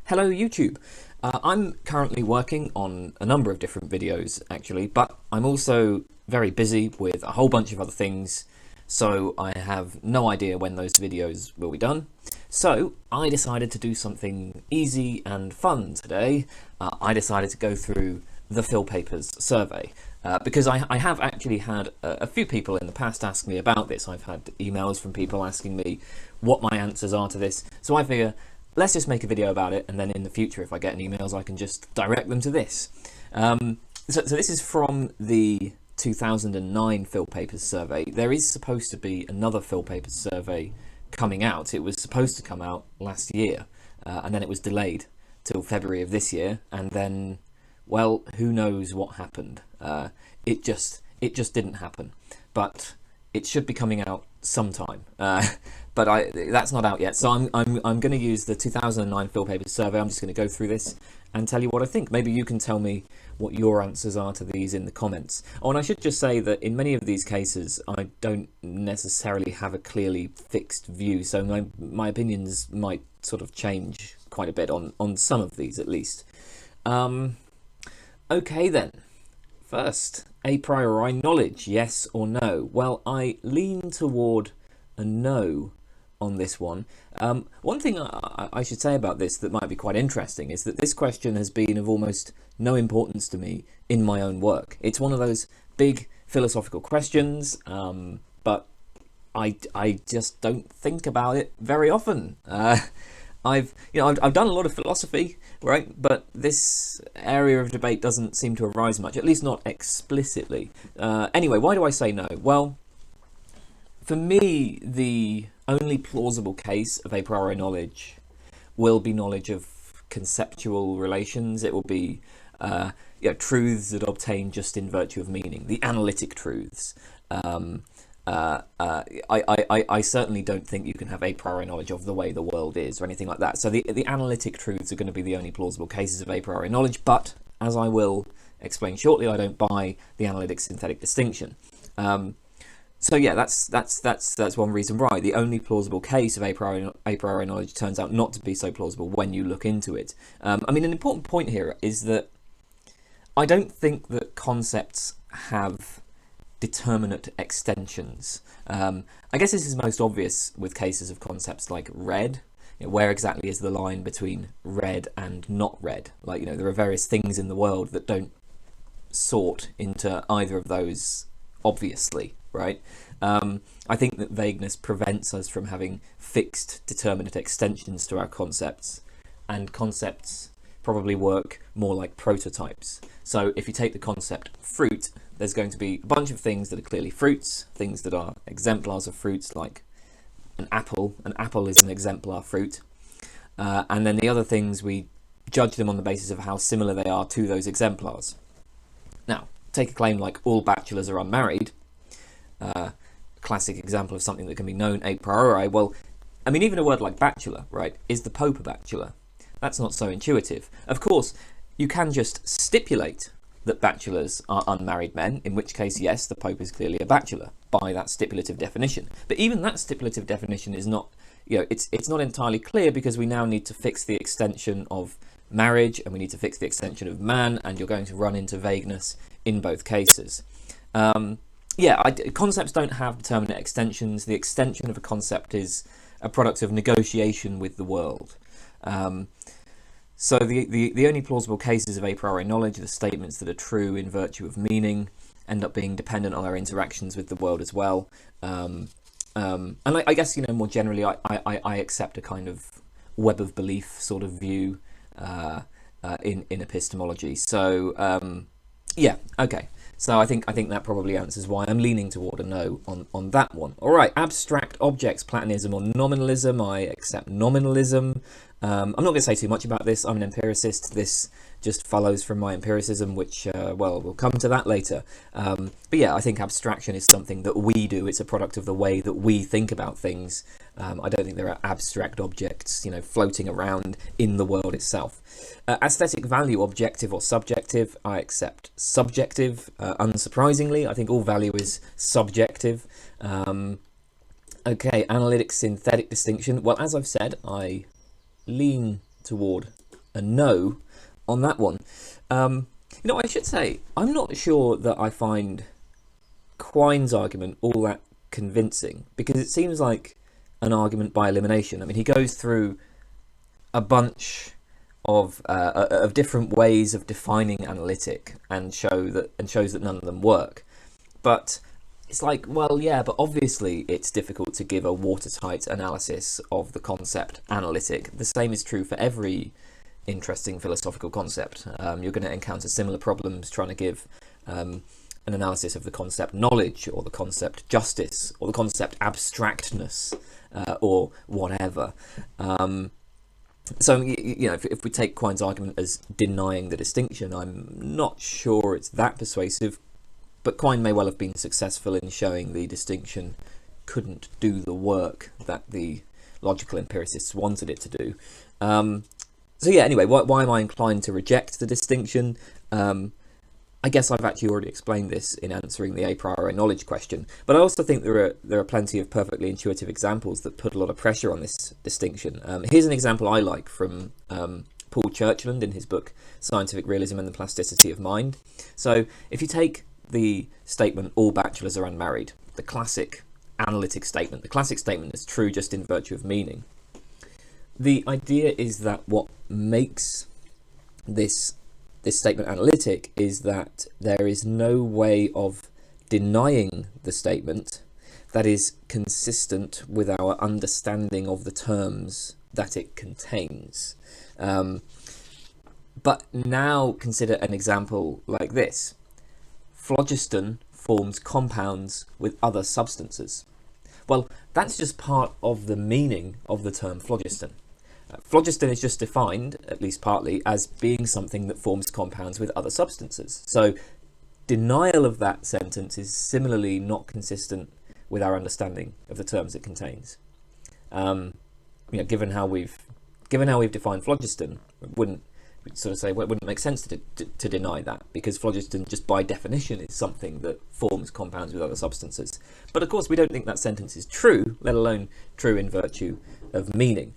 Hello YouTube. I'm currently working on a number of different videos actually, but I'm also very busy with a whole bunch of other things, so I have no idea when those videos will be done. So I decided to do something easy and fun today. I decided to go through the philpapers survey because I have actually had a few people in the past ask me about this. I've had emails from people asking me what my answers are to this, so I figure let's just make a video about it, and then in the future if I get any emails I can just direct them to this. So this is from the 2009 philpapers survey. There is supposed to be another philpapers survey coming out. It was supposed to come out last year, and then it was delayed till February of this year, and then, well, who knows what happened. It just didn't happen, but it should be coming out sometime. But that's not out yet, so I'm going to use the 2009 philpapers survey. I'm just going to go through this and tell you what I think. Maybe you can tell me what your answers are to these in the comments. Oh, and I should just say that in many of these cases I don't necessarily have a clearly fixed view, so my opinions might sort of change quite a bit on some of these at least. Okay then. First, a priori knowledge, yes or no? Well, I lean toward a no on this one. One thing I should say about this that might be quite interesting is that this question has been of almost no importance to me in my own work. It's one of those big philosophical questions, but I just don't think about it very often. I've done a lot of philosophy, right? But this area of debate doesn't seem to arise much, at least not explicitly. Anyway, why do I say no? Well, for me, the only plausible case of a priori knowledge will be knowledge of conceptual relations. It will be truths that obtain just in virtue of meaning, the analytic truths. I certainly don't think you can have a priori knowledge of the way the world is or anything like that. So the analytic truths are going to be the only plausible cases of a priori knowledge, but as I will explain shortly, I don't buy the analytic-synthetic distinction. So yeah, that's one reason why the only plausible case of a priori knowledge turns out not to be so plausible when you look into it. I mean, an important point here is that I don't think that concepts have determinate extensions. I guess this is most obvious with cases of concepts like red. Where exactly is the line between red and not red? Like, there are various things in the world that don't sort into either of those obviously, right? I think that vagueness prevents us from having fixed determinate extensions to our concepts, and concepts probably work more like prototypes. So if you take the concept fruit, there's going to be a bunch of things that are clearly fruits, things that are exemplars of fruits, like an apple. An apple is an exemplar fruit. And then the other things, we judge them on the basis of how similar they are to those exemplars. Now, take a claim like all bachelors are unmarried, a classic example of something that can be known a priori. Well, I mean, even a word like bachelor, right? Is the Pope a bachelor? That's not so intuitive. Of course, you can just stipulate that bachelors are unmarried men, in which case, yes, the Pope is clearly a bachelor by that stipulative definition. But even that stipulative definition is not, it's not entirely clear, because we now need to fix the extension of marriage and we need to fix the extension of man, and you're going to run into vagueness in both cases. Concepts don't have determinate extensions. The extension of a concept is a product of negotiation with the world. So the only plausible cases of a priori knowledge are the statements that are true in virtue of meaning, end up being dependent on our interactions with the world as well. And I guess, more generally, I accept a kind of web of belief sort of view in epistemology. So yeah, okay. So I think that probably answers why I'm leaning toward a no on that one. All right, abstract objects, Platonism or nominalism. I accept nominalism. I'm not going to say too much about this. I'm an empiricist. This just follows from my empiricism, which, well, we'll come to that later. But yeah, I think abstraction is something that we do. It's a product of the way that we think about things. I don't think there are abstract objects, floating around in the world itself. Aesthetic value, objective or subjective, I accept subjective. Unsurprisingly, I think all value is subjective. Okay, analytic-synthetic distinction. Well, as I've said, I lean toward a no on that one. I should say, I'm not sure that I find Quine's argument all that convincing, because it seems like an argument by elimination. I mean, he goes through a bunch of different ways of defining analytic and shows that none of them work. But it's like, well, yeah, but obviously it's difficult to give a watertight analysis of the concept analytic. The same is true for every interesting philosophical concept. You're going to encounter similar problems trying to give an analysis of the concept knowledge, or the concept justice, or the concept abstractness, or whatever. So, if we take Quine's argument as denying the distinction, I'm not sure it's that persuasive, but Quine may well have been successful in showing the distinction couldn't do the work that the logical empiricists wanted it to do. So yeah, anyway, why am I inclined to reject the distinction? I guess I've actually already explained this in answering the a priori knowledge question, but I also think there are plenty of perfectly intuitive examples that put a lot of pressure on this distinction. Here's an example I like from Paul Churchland in his book Scientific Realism and the Plasticity of Mind. So if you take the statement, all bachelors are unmarried, the classic analytic statement, the classic statement is true just in virtue of meaning. The idea is that what makes this statement analytic is that there is no way of denying the statement that is consistent with our understanding of the terms that it contains. But now consider an example like this. Phlogiston forms compounds with other substances. Well, that's just part of the meaning of the term phlogiston. Phlogiston is just defined, at least partly, as being something that forms compounds with other substances. So denial of that sentence is similarly not consistent with our understanding of the terms it contains. Given how we've defined phlogiston, it wouldn't make sense to deny that, because phlogiston just by definition is something that forms compounds with other substances. But of course we don't think that sentence is true, let alone true in virtue of meaning.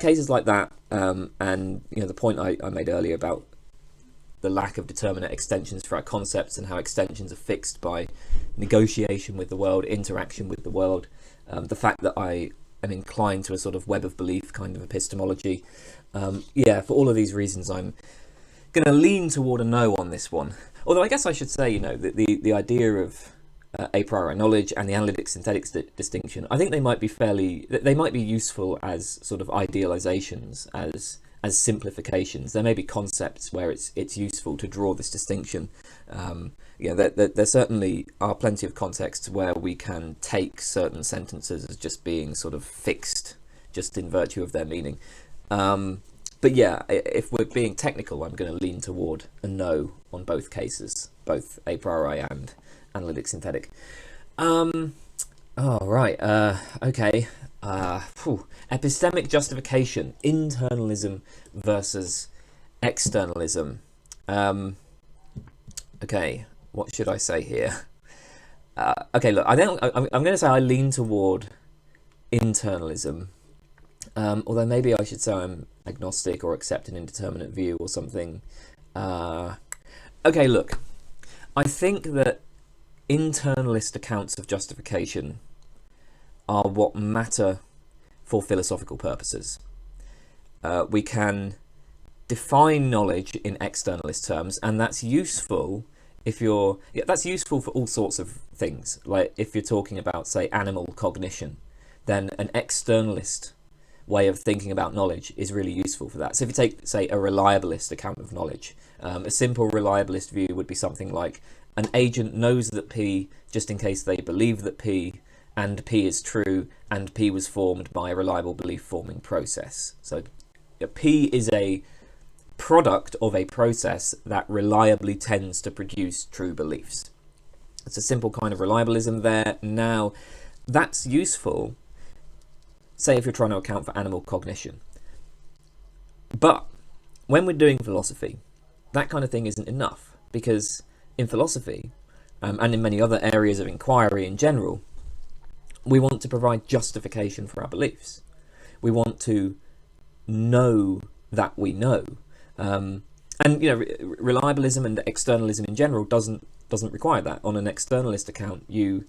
Cases like that, and the point I made earlier about the lack of determinate extensions for our concepts and how extensions are fixed by negotiation with the world, interaction with the world, the fact that I am inclined to a sort of web of belief kind of epistemology. For all of these reasons, I'm going to lean toward a no on this one. Although I guess I should say, the idea of a priori knowledge and the analytic-synthetic distinction, I think they might be useful as sort of idealizations, as simplifications. There may be concepts where it's useful to draw this distinction. There certainly are plenty of contexts where we can take certain sentences as just being sort of fixed, just in virtue of their meaning. But yeah, if we're being technical, I'm going to lean toward a no on both cases, both a priori and analytic-synthetic. Okay. Epistemic justification, internalism versus externalism. Okay, what should I say here? Look, I'm going to say I lean toward internalism, although maybe I should say I'm agnostic or accept an indeterminate view or something. Look, I think that internalist accounts of justification are what matter for philosophical purposes. We can define knowledge in externalist terms, and that's useful that's useful for all sorts of things. Like if you're talking about, say, animal cognition, then an externalist way of thinking about knowledge is really useful for that. So if you take, say, a reliabilist account of knowledge, a simple reliabilist view would be something like an agent knows that P just in case they believe that P, and P is true, and P was formed by a reliable belief forming process. So P is a product of a process that reliably tends to produce true beliefs. It's a simple kind of reliabilism there. Now, that's useful, say, if you're trying to account for animal cognition. But when we're doing philosophy, that kind of thing isn't enough, because in philosophy, and in many other areas of inquiry in general, we want to provide justification for our beliefs. We want to know that we know. And reliabilism and externalism in general doesn't require that. On an externalist account, you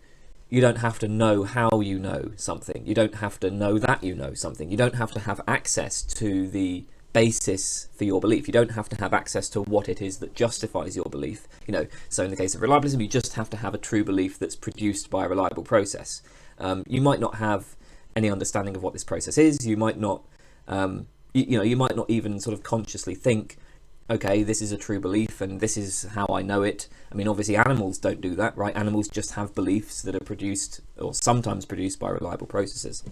don't have to know how you know something. You don't have to know that you know something. You don't have to have access to the basis for your belief. You don't have to have access to what it is that justifies your belief. So in the case of reliabilism, you just have to have a true belief that's produced by a reliable process. You might not have any understanding of what this process is. You might not, you might not even sort of consciously think, okay, this is a true belief and this is how I know it. I mean, obviously animals don't do that, right? Animals just have beliefs that are produced or sometimes produced by reliable processes.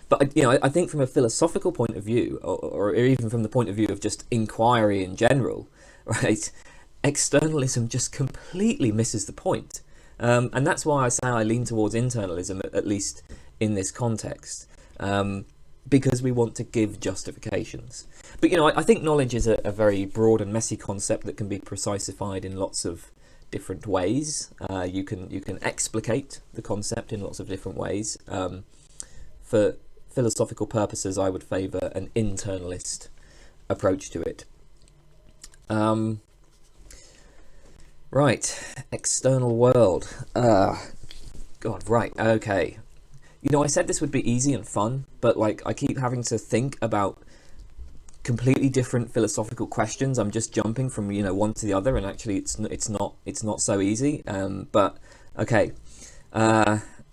But I think from a philosophical point of view, or even from the point of view of just inquiry in general, right, externalism just completely misses the point. And that's why I say I lean towards internalism, at least in this context. Because we want to give justifications. But I think knowledge is a very broad and messy concept that can be precisified in lots of different ways. You can explicate the concept in lots of different ways. For philosophical purposes, I would favour an internalist approach to it. Right, external world. God, right, okay. I said this would be easy and fun, but I keep having to think about completely different philosophical questions. I'm just jumping from one to the other, and actually it's not so easy. But okay,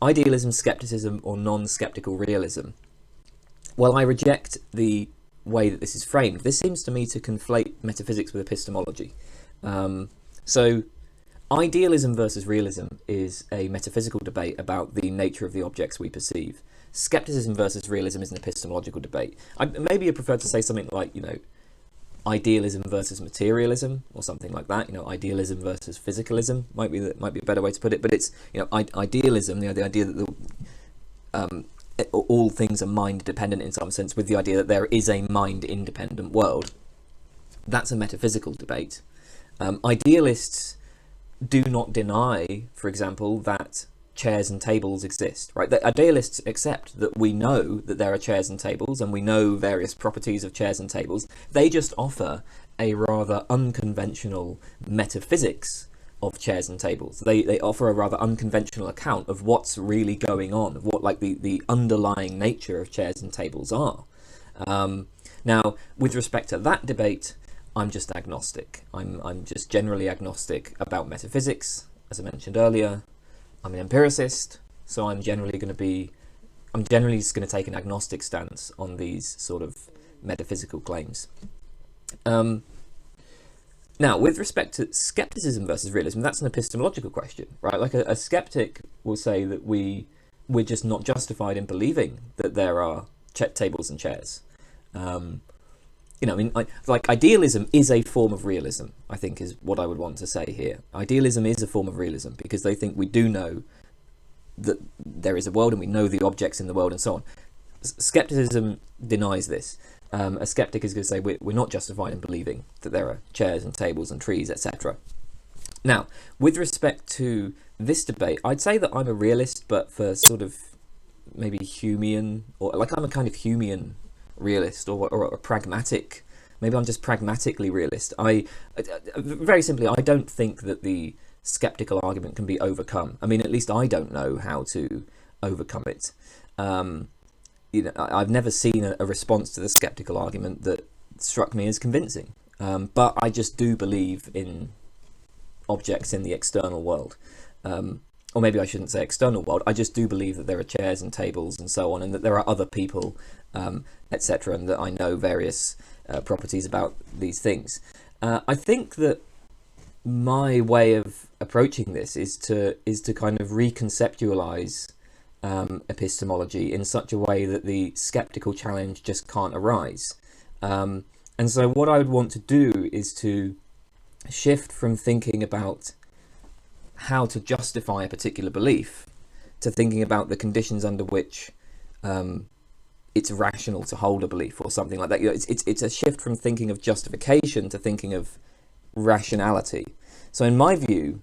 idealism, skepticism, or non-skeptical realism. Well, I reject the way that this is framed. This seems to me to conflate metaphysics with epistemology. So idealism versus realism is a metaphysical debate about the nature of the objects we perceive. Skepticism versus realism is an epistemological debate. Maybe you prefer to say something like, idealism versus materialism, or something like that. Idealism versus physicalism might be a better way to put it. But it's idealism, the idea that all things are mind dependent in some sense, with the idea that there is a mind independent world. That's a metaphysical debate. Idealists do not deny, for example, that chairs and tables exist, right? The idealists accept that we know that there are chairs and tables, and we know various properties of chairs and tables. They just offer a rather unconventional metaphysics of chairs and tables. They offer a rather unconventional account of what's really going on, of what the underlying nature of chairs and tables are. Now, with respect to that debate, I'm just agnostic. I'm just generally agnostic about metaphysics, as I mentioned earlier. I'm an empiricist, so I'm generally just going to take an agnostic stance on these sort of metaphysical claims. Now, with respect to skepticism versus realism, that's an epistemological question, right? Like a skeptic will say that we're just not justified in believing that there are tables and chairs. Idealism is a form of realism, I think, is what I would want to say here. Idealism is a form of realism because they think we do know that there is a world and we know the objects in the world and so on. Skepticism denies this. A skeptic is going to say we're not justified in believing that there are chairs and tables and trees, etc. Now, with respect to this debate, I'd say that I'm a realist, but for sort of maybe Humean, or I'm a kind of Humean realist, or a pragmatic. Maybe I'm just pragmatically realist. Very simply, I don't think that the skeptical argument can be overcome. I mean, at least I don't know how to overcome it. I've never seen a response to the skeptical argument that struck me as convincing. But I just do believe in objects in the external world. Or maybe I shouldn't say external world. I just do believe that there are chairs and tables and so on, and that there are other people, etc., and that I know various properties about these things. I think that my way of approaching this is to kind of reconceptualize epistemology in such a way that the skeptical challenge just can't arise. And so what I would want to do is to shift from thinking about how to justify a particular belief to thinking about the conditions under which it's rational to hold a belief or something like that. It's a shift from thinking of justification to thinking of rationality. So in my view,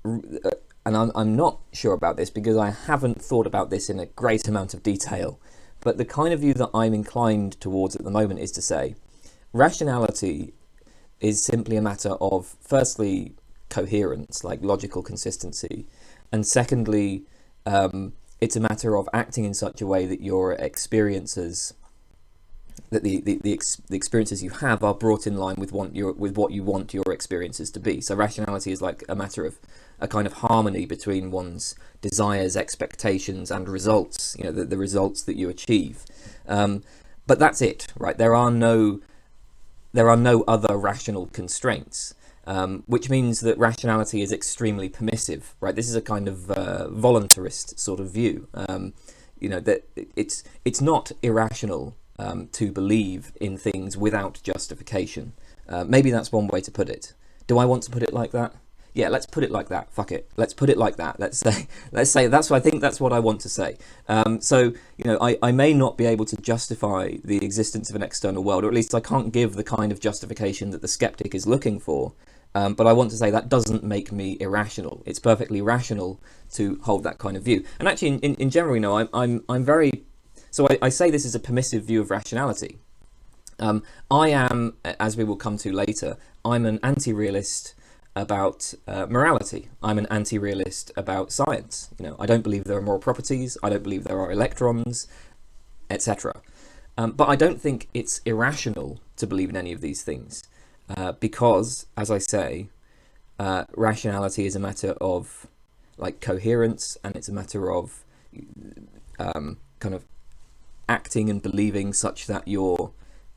and I'm not sure about this because I haven't thought about this in a great amount of detail, but the kind of view that I'm inclined towards at the moment is to say rationality is simply a matter of, firstly, coherence, like logical consistency, and secondly, it's a matter of acting in such a way that your experiences, that the experiences you have are brought in line with what you want your experiences to be. So rationality is like a matter of a kind of harmony between one's desires, expectations, and results. You know, the results that you achieve. But that's it, right? There are no other rational constraints, which means that rationality is extremely permissive, right? This is a kind of voluntarist sort of view. You know, that it's not irrational to believe in things without justification. Maybe that's one way to put it. Do I want to put it like that? Yeah, let's put it like that. Fuck it. Let's put it like that. Let's say that's what I think. That's what I want to say. So, you know, I may not be able to justify the existence of an external world, or at least I can't give the kind of justification that the skeptic is looking for. But I want to say that doesn't make me irrational. It's perfectly rational to hold that kind of view. And actually, in general, you know, I'm very. So I say this is a permissive view of rationality. I am, as we will come to later, I'm an anti-realist about morality. I'm an anti-realist about science. You know, I don't believe there are moral properties. I don't believe there are electrons, etc. But I don't think it's irrational to believe in any of these things, because, as I say, rationality is a matter of like coherence, and it's a matter of kind of acting and believing such that your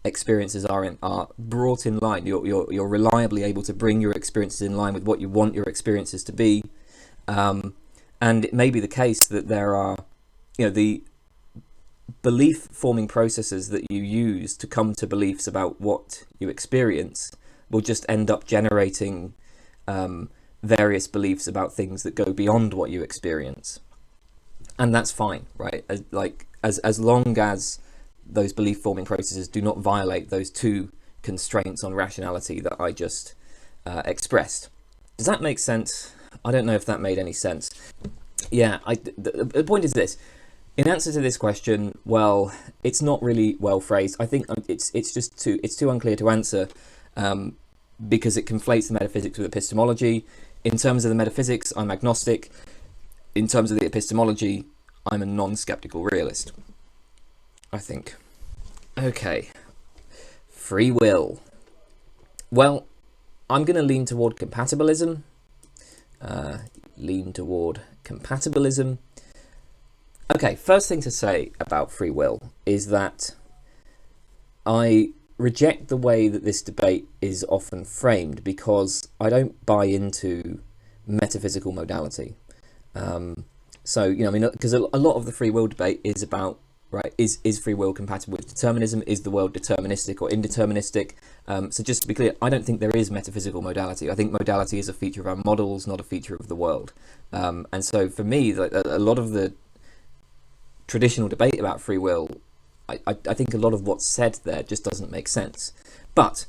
experiences are brought in line. You're reliably able to bring your experiences in line with what you want your experiences to be, and it may be the case that there are, you know, the belief forming processes that you use to come to beliefs about what you experience will just end up generating various beliefs about things that go beyond what you experience, and that's fine, right? As long as those belief forming processes do not violate those two constraints on rationality that I just expressed. Does that make sense? I don't know if that made any sense. Yeah, the point is this. In answer to this question, well, it's not really well phrased. I think it's too unclear to answer, because it conflates the metaphysics with epistemology. In terms of the metaphysics, I'm agnostic. In terms of the epistemology, I'm a non-skeptical realist, I think. Okay. Free will. Well, I'm going to lean toward compatibilism. Okay, first thing to say about free will is that I reject the way that this debate is often framed, because I don't buy into metaphysical modality. So, you know, I mean, because a lot of the free will debate is about, right, is free will compatible with determinism? Is the world deterministic or indeterministic? So just to be clear, I don't think there is metaphysical modality. I think modality is a feature of our models, not a feature of the world. And so for me, a lot of the traditional debate about free will, I think a lot of what's said there just doesn't make sense. But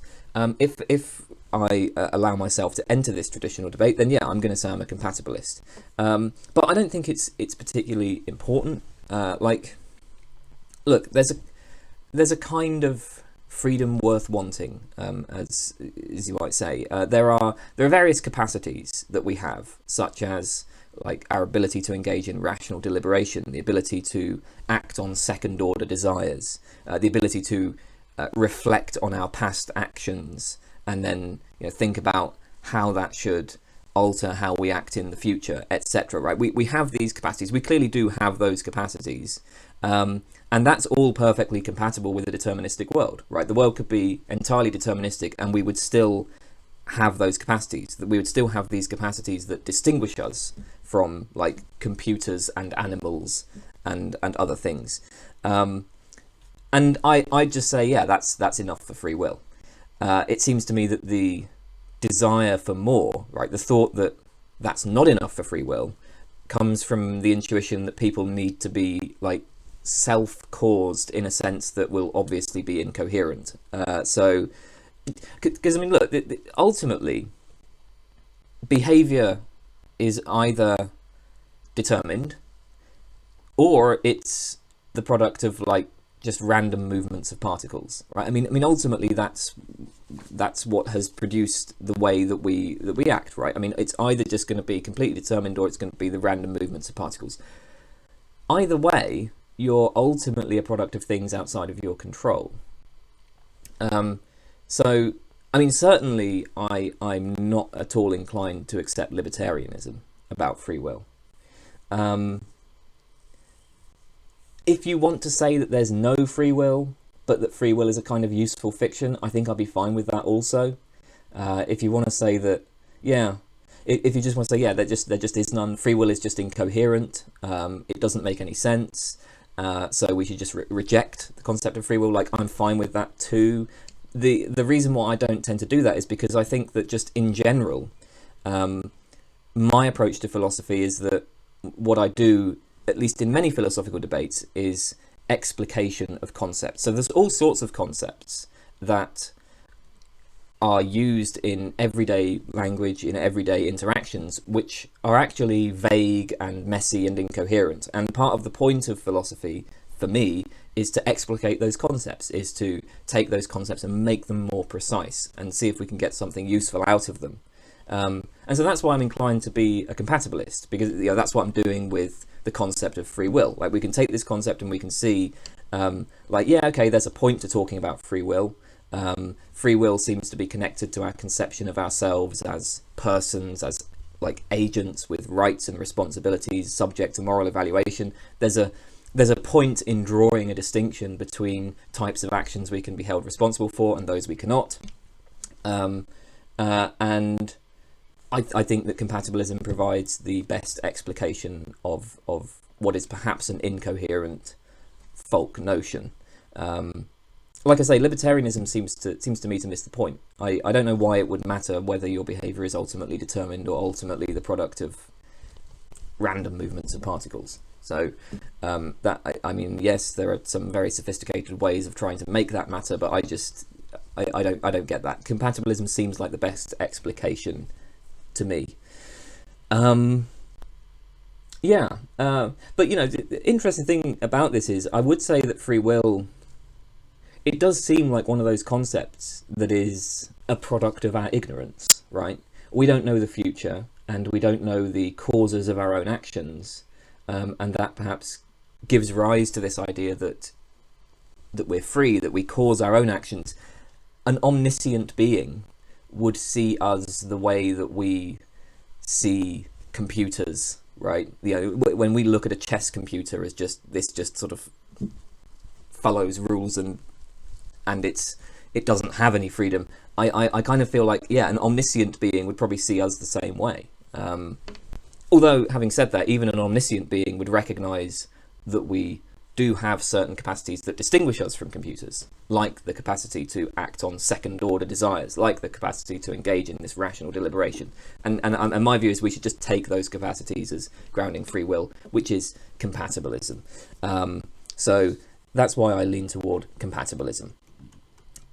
if I allow myself to enter this traditional debate, then yeah, I'm going to say I'm a compatibilist. But I don't think it's particularly important. Look, there's a kind of freedom worth wanting, as you might say. There are various capacities that we have, such as like our ability to engage in rational deliberation, the ability to act on second order desires, the ability to reflect on our past actions, and then, you know, think about how that should alter how we act in the future, etc. Right? We have these capacities. We clearly do have those capacities, and that's all perfectly compatible with a deterministic world. Right? The world could be entirely deterministic, and we would still have those capacities. That we would still have these capacities that distinguish us from like computers and animals and other things. And I just say, yeah, that's enough for free will. It seems to me that the desire for more, right, the thought that that's not enough for free will, comes from the intuition that people need to be like self-caused in a sense that will obviously be incoherent. So, because I mean, look, ultimately, behavior is either determined or it's the product of like just random movements of particles, right? I mean, ultimately that's what has produced the way that we act, right? I mean, it's either just going to be completely determined, or it's going to be the random movements of particles. Either way, you're ultimately a product of things outside of your control. So, I mean, certainly I'm not at all inclined to accept libertarianism about free will. If you want to say that there's no free will, but that free will is a kind of useful fiction, I think I'll be fine with that also. If you want to say that, yeah, if you just want to say, yeah, there just is none, free will is just incoherent, it doesn't make any sense, so we should just reject the concept of free will, like, I'm fine with that too. The reason why I don't tend to do that is because I think that just in general, my approach to philosophy is that what I do, at least in many philosophical debates, is explication of concepts. So there's all sorts of concepts that are used in everyday language, in everyday interactions, which are actually vague and messy and incoherent. And part of the point of philosophy, for me, is to explicate those concepts, is to take those concepts and make them more precise and see if we can get something useful out of them. And so that's why I'm inclined to be a compatibilist, because that's what I'm doing with the concept of free will. Like, we can take this concept and we can see, yeah, okay, there's a point to talking about free will. Free will seems to be connected to our conception of ourselves as persons, as like agents with rights and responsibilities, subject to moral evaluation. There's a point in drawing a distinction between types of actions we can be held responsible for and those we cannot. And I think that compatibilism provides the best explication of what is perhaps an incoherent folk notion. Like I say, libertarianism seems to me to miss the point. I don't know why it would matter whether your behaviour is ultimately determined or ultimately the product of random movements of particles. So I mean, yes, there are some very sophisticated ways of trying to make that matter, but I don't get that. Compatibilism seems like the best explication to me. But the interesting thing about this is, I would say that free will, it does seem like one of those concepts that is a product of our ignorance, right? We don't know the future, and we don't know the causes of our own actions, and that perhaps gives rise to this idea that we're free, that we cause our own actions. An omniscient being would see us the way that we see computers, right? When we look at a chess computer as just sort of follows rules and it doesn't have any freedom. I kind of feel like, yeah, an omniscient being would probably see us the same way. Although, having said that, even an omniscient being would recognize that we do have certain capacities that distinguish us from computers, like the capacity to act on second-order desires, like the capacity to engage in this rational deliberation. And my view is we should just take those capacities as grounding free will, which is compatibilism. So that's why I lean toward compatibilism.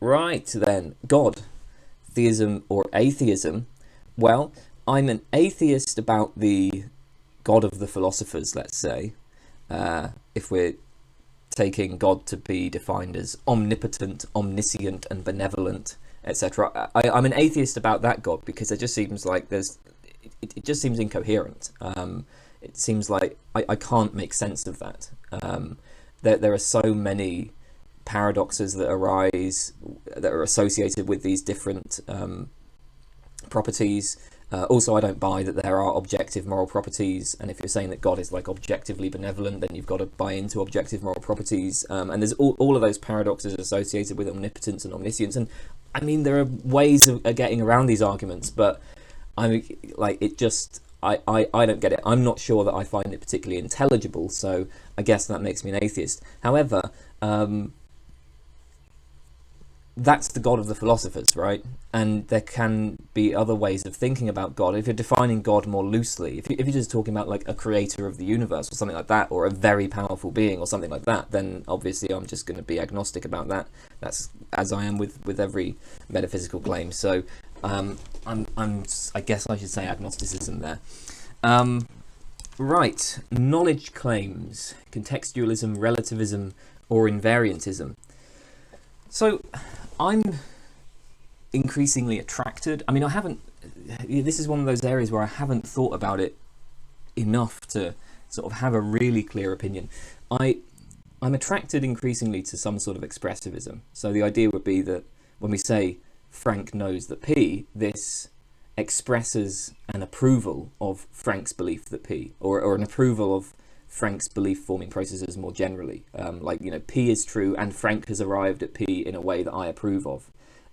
Right then, God, theism or atheism. Well, I'm an atheist about the God of the philosophers, let's say, if we're taking God to be defined as omnipotent, omniscient, and benevolent, etc. I'm an atheist about that God because it just seems like it just seems incoherent. It seems like I can't make sense of that. There are so many paradoxes that arise that are associated with these different properties. Also, I don't buy that there are objective moral properties, and if you're saying that God is like objectively benevolent, then you've got to buy into objective moral properties. And there's all of those paradoxes associated with omnipotence and omniscience. And I mean, there are ways of getting around these arguments, but I'm like, it just, I don't get it. I'm not sure that I find it particularly intelligible, so I guess that makes me an atheist. However, that's the God of the philosophers, right? And there can be other ways of thinking about God. If you're defining God more loosely, if you're just talking about like a creator of the universe or something like that, or a very powerful being or something like that, then obviously I'm just going to be agnostic about that. That's as I am with every metaphysical claim. So I guess I should say agnosticism there. Right, knowledge claims, contextualism, relativism, or invariantism. So I'm increasingly attracted. I mean, I haven't. This is one of those areas where I haven't thought about it enough to sort of have a really clear opinion. I'm attracted increasingly to some sort of expressivism. So the idea would be that when we say Frank knows that P, this expresses an approval of Frank's belief that P, or an approval of Frank's belief forming processes more generally. Like, you know, P is true and Frank has arrived at P in a way that I approve of.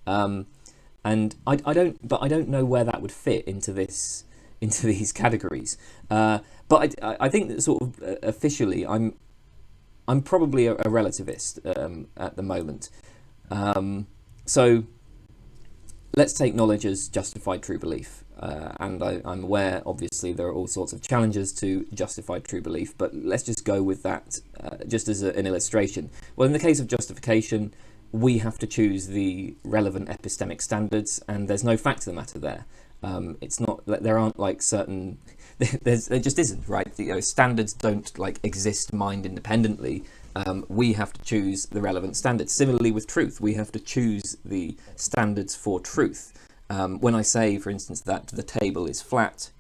And I don't know where that would fit into these categories. But I think that sort of officially I'm probably a relativist at the moment. So let's take knowledge as justified true belief. And I'm aware, obviously, there are all sorts of challenges to justified true belief, but let's just go with that just as an illustration. Well, in the case of justification, we have to choose the relevant epistemic standards, and there's no fact of the matter there. It's not that there aren't like certain there just isn't, right? You know, standards don't like exist mind independently. We have to choose the relevant standards. Similarly with truth, we have to choose the standards for truth. When I say, for instance, that the table is flat,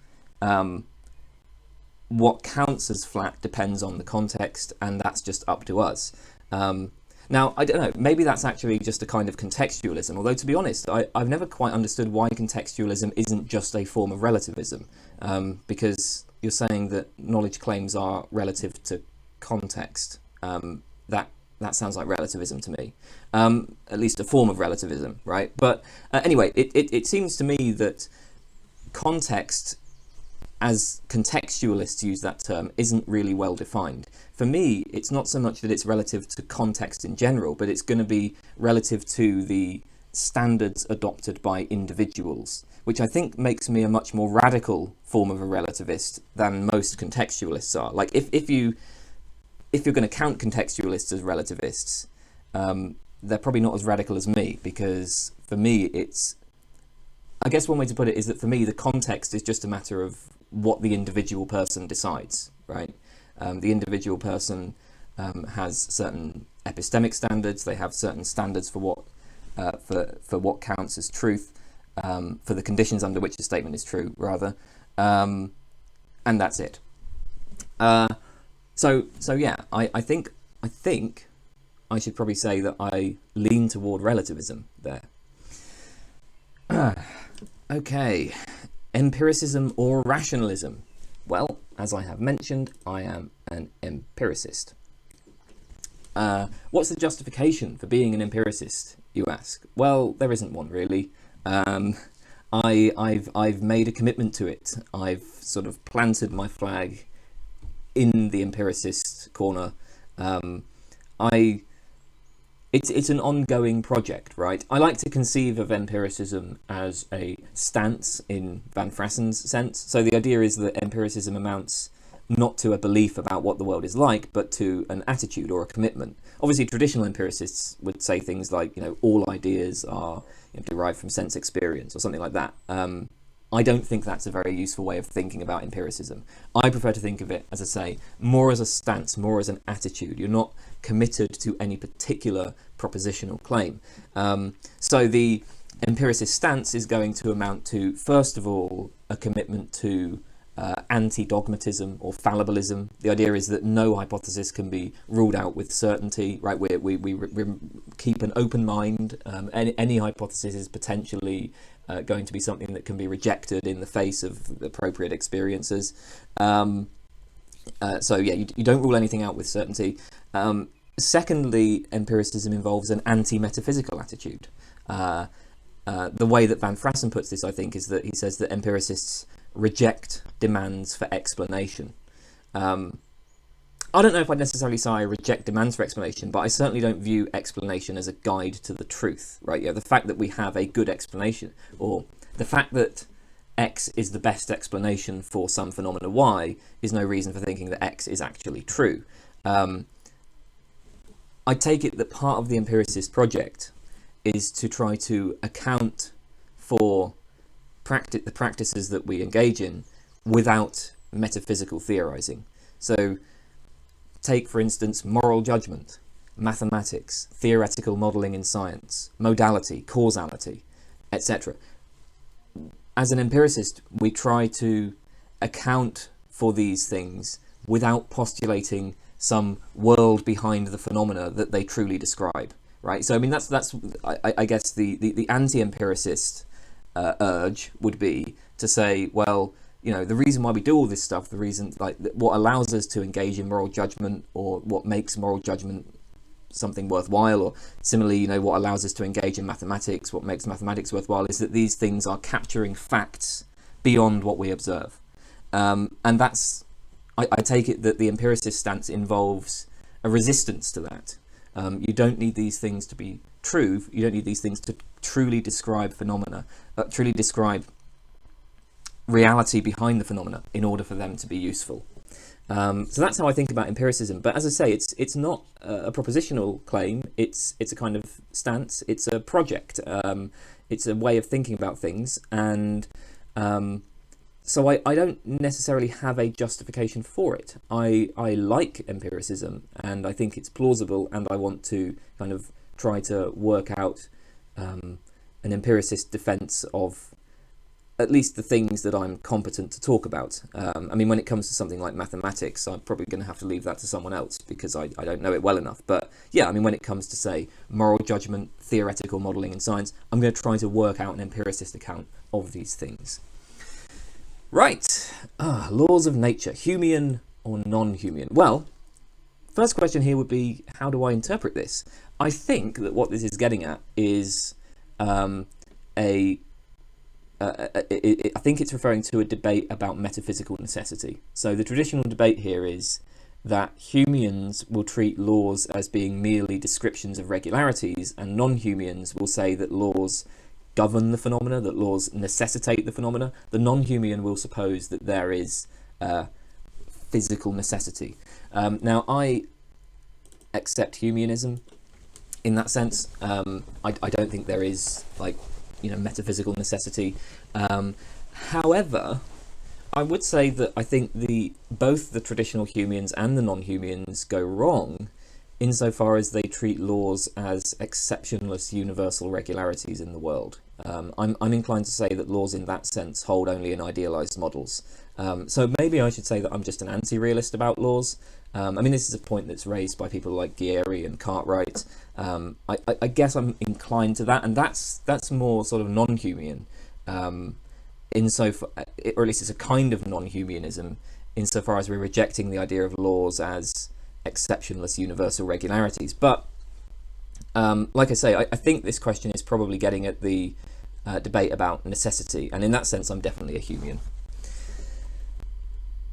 what counts as flat depends on the context, and that's just up to us. Now, I don't know, maybe that's actually just a kind of contextualism, although to be honest, I've never quite understood why contextualism isn't just a form of relativism, because you're saying that knowledge claims are relative to context. That sounds like relativism to me, at least a form of relativism, right? But anyway, it seems to me that context, as contextualists use that term, isn't really well defined. For me, it's not so much that it's relative to context in general, but it's going to be relative to the standards adopted by individuals, which I think makes me a much more radical form of a relativist than most contextualists are. Like, if you're going to count contextualists as relativists, they're probably not as radical as me, because for me, I guess one way to put it is that for me, the context is just a matter of what the individual person decides, right? The individual person has certain epistemic standards. They have certain standards for what counts as truth, for the conditions under which a statement is true, rather, and that's it. So yeah, I think I should probably say that I lean toward relativism there. Okay, empiricism or rationalism? Well, as I have mentioned, I am an empiricist. What's the justification for being an empiricist, you ask? Well, there isn't one really. I've made a commitment to it. I've sort of planted my flag in the empiricist corner. It's an ongoing project, right? I like to conceive of empiricism as a stance in Van Frassen's sense. So the idea is that empiricism amounts not to a belief about what the world is like, but to an attitude or a commitment. Obviously, traditional empiricists would say things like, you know, all ideas are derived from sense experience or something like that. I don't think that's a very useful way of thinking about empiricism. I prefer to think of it, as I say, more as a stance, more as an attitude. You're not committed to any particular propositional claim. So the empiricist stance is going to amount to, first of all, a commitment to anti-dogmatism or fallibilism. The idea is that no hypothesis can be ruled out with certainty, right? We keep an open mind. Any hypothesis is potentially going to be something that can be rejected in the face of the appropriate experiences. So yeah, you don't rule anything out with certainty. Secondly, empiricism involves an anti-metaphysical attitude. The way that Van Frassen puts this, I think, is that he says that empiricists reject demands for explanation. I don't know if I'd necessarily say I reject demands for explanation, but I certainly don't view explanation as a guide to the truth, right? Yeah, the fact that we have a good explanation, or the fact that X is the best explanation for some phenomena Y, is no reason for thinking that X is actually true. I take it that part of the empiricist project is to try to account for the practices that we engage in without metaphysical theorizing. So take, for instance, moral judgment, mathematics, theoretical modelling in science, modality, causality, etc. As an empiricist, we try to account for these things without postulating some world behind the phenomena that they truly describe, right? So I mean, that's I guess the anti-empiricist urge would be to say, well, you know, the reason why we do all this stuff, the reason, like, what allows us to engage in moral judgment, or what makes moral judgment something worthwhile, or similarly, you know, what allows us to engage in mathematics, what makes mathematics worthwhile, is that these things are capturing facts beyond what we observe. And that's, I take it that the empiricist stance involves a resistance to that. You don't need these things to be true. You don't need these things to truly describe phenomena, truly describe reality behind the phenomena in order for them to be useful. So that's how I think about empiricism. But as I say, it's not a propositional claim. It's a kind of stance. It's a project. It's a way of thinking about things. And so I don't necessarily have a justification for it. I like empiricism, and I think it's plausible, and I want to kind of try to work out an empiricist defense of at least the things that I'm competent to talk about. I mean, when it comes to something like mathematics, I'm probably going to have to leave that to someone else because I don't know it well enough. But yeah, I mean, when it comes to, say, moral judgment, theoretical modelling in science, I'm going to try to work out an empiricist account of these things. Right, laws of nature, Humean or non-Humean? Well, first question here would be, how do I interpret this? I think that what this is getting at is I think it's referring to a debate about metaphysical necessity. So the traditional debate here is that Humeans will treat laws as being merely descriptions of regularities, and non-Humeans will say that laws govern the phenomena, that laws necessitate the phenomena. The non-Humean will suppose that there is physical necessity. Now, I accept Humeanism in that sense. I don't think there is, like, you know, metaphysical necessity. However, I would say that I think both the traditional Humeans and the non-Humeans go wrong insofar as they treat laws as exceptionless universal regularities in the world. I'm inclined to say that laws in that sense hold only in idealized models. So maybe I should say that I'm just an anti-realist about laws. I mean, this is a point that's raised by people like Guerri and Cartwright. I guess I'm inclined to that, and that's more sort of non-Humean, insofar, or at least it's a kind of non-Humeanism, insofar as we're rejecting the idea of laws as exceptionless universal regularities. But like I say, I think this question is probably getting at the debate about necessity, and in that sense, I'm definitely a Humean.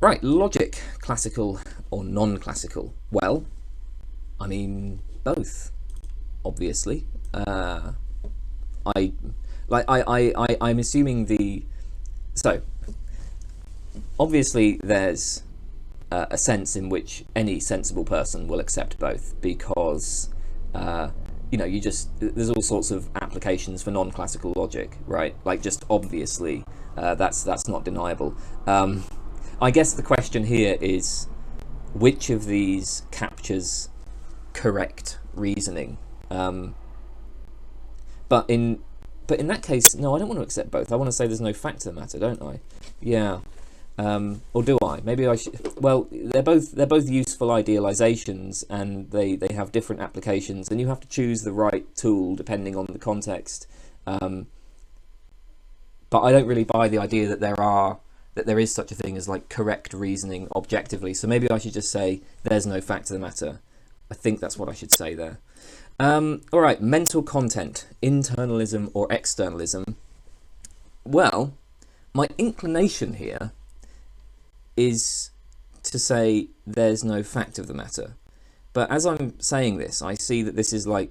Right, logic, classical or non-classical? Well, I mean, both, obviously. I'm assuming so obviously there's a sense in which any sensible person will accept both, because you know, there's all sorts of applications for non-classical logic, right? Like, just obviously, that's not deniable. I guess the question here is, which of these captures correct reasoning? But in that case, no, I don't want to accept both. I want to say there's no fact to the matter, don't I? Yeah. Or do I? Maybe I should. Well, they're both useful idealizations, and they have different applications, and you have to choose the right tool depending on the context. But I don't really buy the idea that there is such a thing as, like, correct reasoning objectively. So maybe I should just say there's no fact to the matter. I think that's what I should say there. All right, mental content, internalism or externalism. Well, my inclination here is to say there's no fact of the matter. But as I'm saying this, I see that this is, like,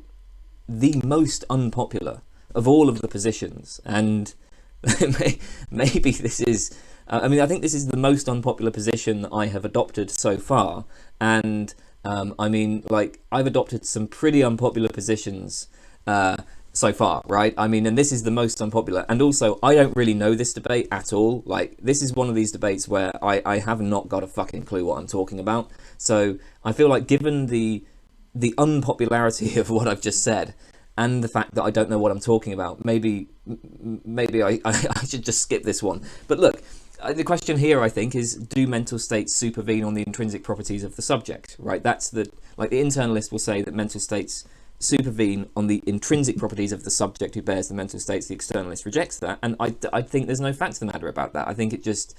the most unpopular of all of the positions, and maybe this is... I mean, I think this is the most unpopular position that I have adopted so far, and I mean, like, I've adopted some pretty unpopular positions so far, right? I mean, and this is the most unpopular. And also, I don't really know this debate at all. Like, this is one of these debates where I have not got a fucking clue what I'm talking about. So I feel like, given the unpopularity of what I've just said, and the fact that I don't know what I'm talking about, maybe I should just skip this one. But look, the question here, I think, is, do mental states supervene on the intrinsic properties of the subject, right? That's the internalist will say that mental states supervene on the intrinsic properties of the subject who bears the mental states. The externalist rejects that, and I think there's no fact of the matter about that. I think it just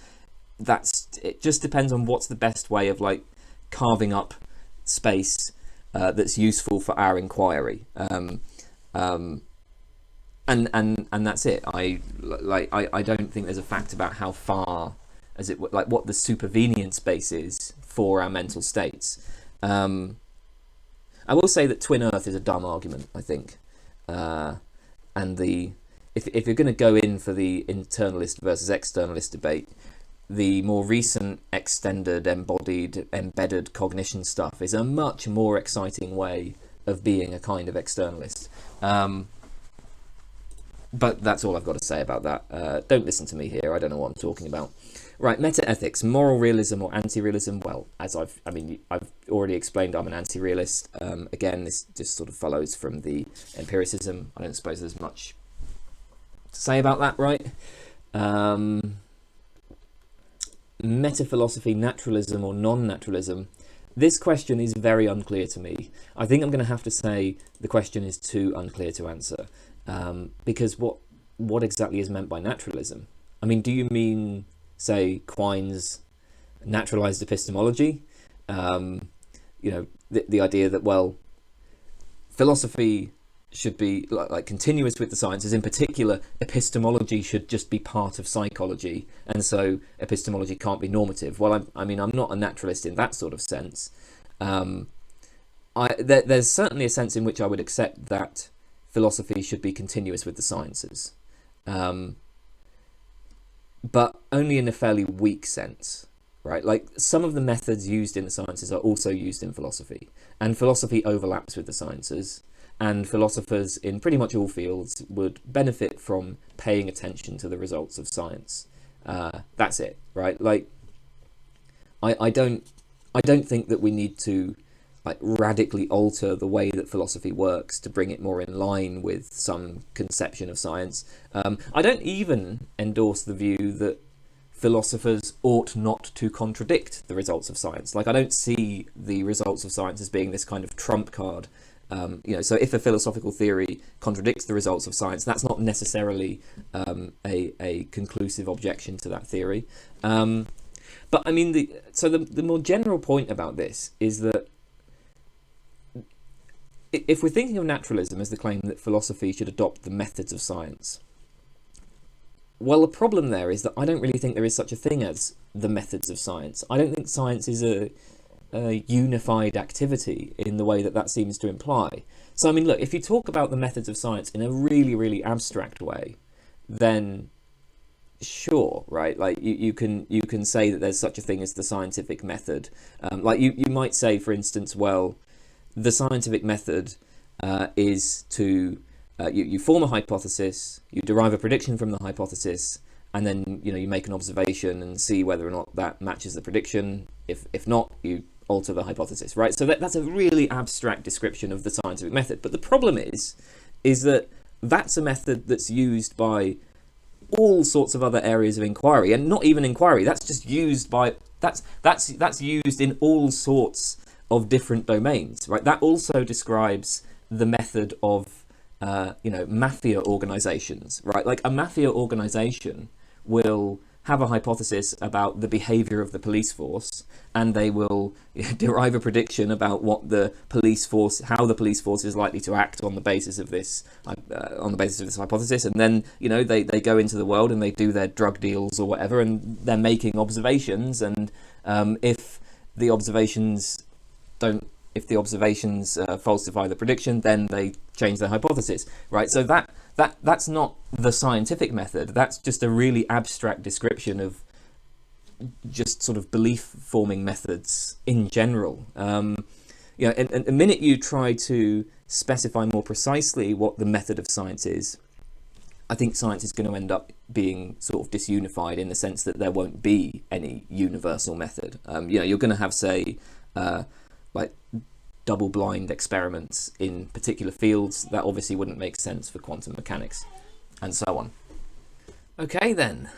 depends on what's the best way of like carving up space that's useful for our inquiry. And that's it. I don't think there's a fact about how far, as it like what the supervenient space is for our mental states. I will say that twin Earth is a dumb argument, I think, and if you're going to go in for the internalist versus externalist debate, the more recent extended, embedded cognition stuff is a much more exciting way of being a kind of externalist. But that's all I've got to say about that. Don't listen to me here. I don't know what I'm talking about. Right, meta-ethics, moral realism or anti-realism. Well, as I've already explained, I'm an anti-realist. Again, this just sort of follows from the empiricism. I don't suppose there's much to say about that, right? Metaphilosophy, naturalism or non-naturalism. This question is very unclear to me. I think I'm going to have to say the question is too unclear to answer. Because what exactly is meant by naturalism? I mean, do you mean, say, Quine's naturalized epistemology? The idea that, well, philosophy should be like continuous with the sciences. In particular, epistemology should just be part of psychology, and so epistemology can't be normative. Well, I'm not a naturalist in that sort of sense. There's certainly a sense in which I would accept that philosophy should be continuous with the sciences, but only in a fairly weak sense, right? Like, some of the methods used in the sciences are also used in philosophy, and philosophy overlaps with the sciences, and philosophers in pretty much all fields would benefit from paying attention to the results of science. That's it, right? Like, I don't think that we need to like radically alter the way that philosophy works to bring it more in line with some conception of science. I don't even endorse the view that philosophers ought not to contradict the results of science. Like, I don't see the results of science as being this kind of trump card. So if a philosophical theory contradicts the results of science, that's not necessarily a conclusive objection to that theory. But I mean, the more general point about this is that if we're thinking of naturalism as the claim that philosophy should adopt the methods of science, well, the problem there is that I don't really think there is such a thing as the methods of science. I don't think science is a unified activity in the way that seems to imply. So, I mean, look, if you talk about the methods of science in a really, really abstract way, then sure, right? Like, you can say that there's such a thing as the scientific method. Like, you might say, for instance, well, the scientific method is to you form a hypothesis, you derive a prediction from the hypothesis, and then you make an observation and see whether or not that matches the prediction. If not, you alter the hypothesis, right? So that's a really abstract description of the scientific method. But the problem is that that's a method that's used by all sorts of other areas of inquiry, and not even inquiry. That's just used by that's used in all sorts of different domains, right? That also describes the method of mafia organizations, right? Like, a mafia organization will have a hypothesis about the behavior of the police force, and they will derive a prediction about how the police force is likely to act on the basis of this hypothesis, and then they go into the world and they do their drug deals or whatever, and they're making observations, and if the observations falsify the prediction, then they change their hypothesis, right? So that's not the scientific method. That's just a really abstract description of just sort of belief forming methods in general. And the minute you try to specify more precisely what the method of science is, I think science is going to end up being sort of disunified in the sense that there won't be any universal method. You're going to have, say, like double-blind experiments in particular fields. That obviously wouldn't make sense for quantum mechanics, and so on. Okay then,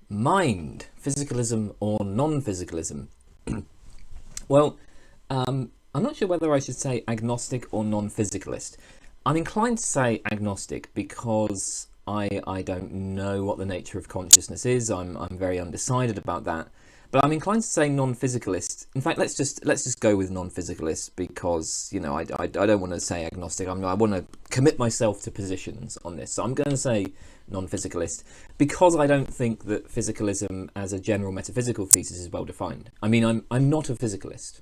mind, physicalism or non-physicalism? Well, I'm not sure whether I should say agnostic or non-physicalist. I'm inclined to say agnostic because I don't know what the nature of consciousness is. I'm very undecided about that. But I'm inclined to say non-physicalist. In fact, let's just go with non-physicalist because, you know, I don't want to say agnostic. I want to commit myself to positions on this. So I'm going to say non-physicalist because I don't think that physicalism as a general metaphysical thesis is well defined. I mean, I'm not a physicalist,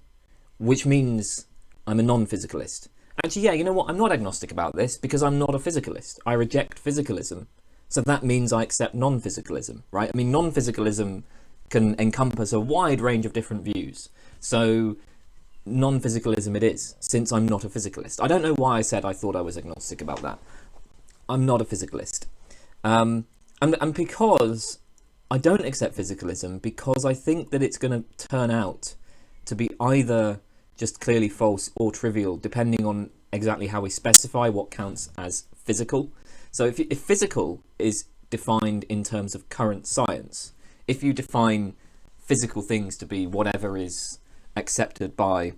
which means I'm a non-physicalist. Actually, yeah, you know what? I'm not agnostic about this because I'm not a physicalist. I reject physicalism. So that means I accept non-physicalism, right? I mean, non-physicalism can encompass a wide range of different views. So non-physicalism it is, since I'm not a physicalist. I don't know why I said I thought I was agnostic about that. I'm not a physicalist. And because I don't accept physicalism, because I think that it's going to turn out to be either just clearly false or trivial, depending on exactly how we specify what counts as physical. So if physical is defined in terms of current science, if you define physical things to be whatever is accepted by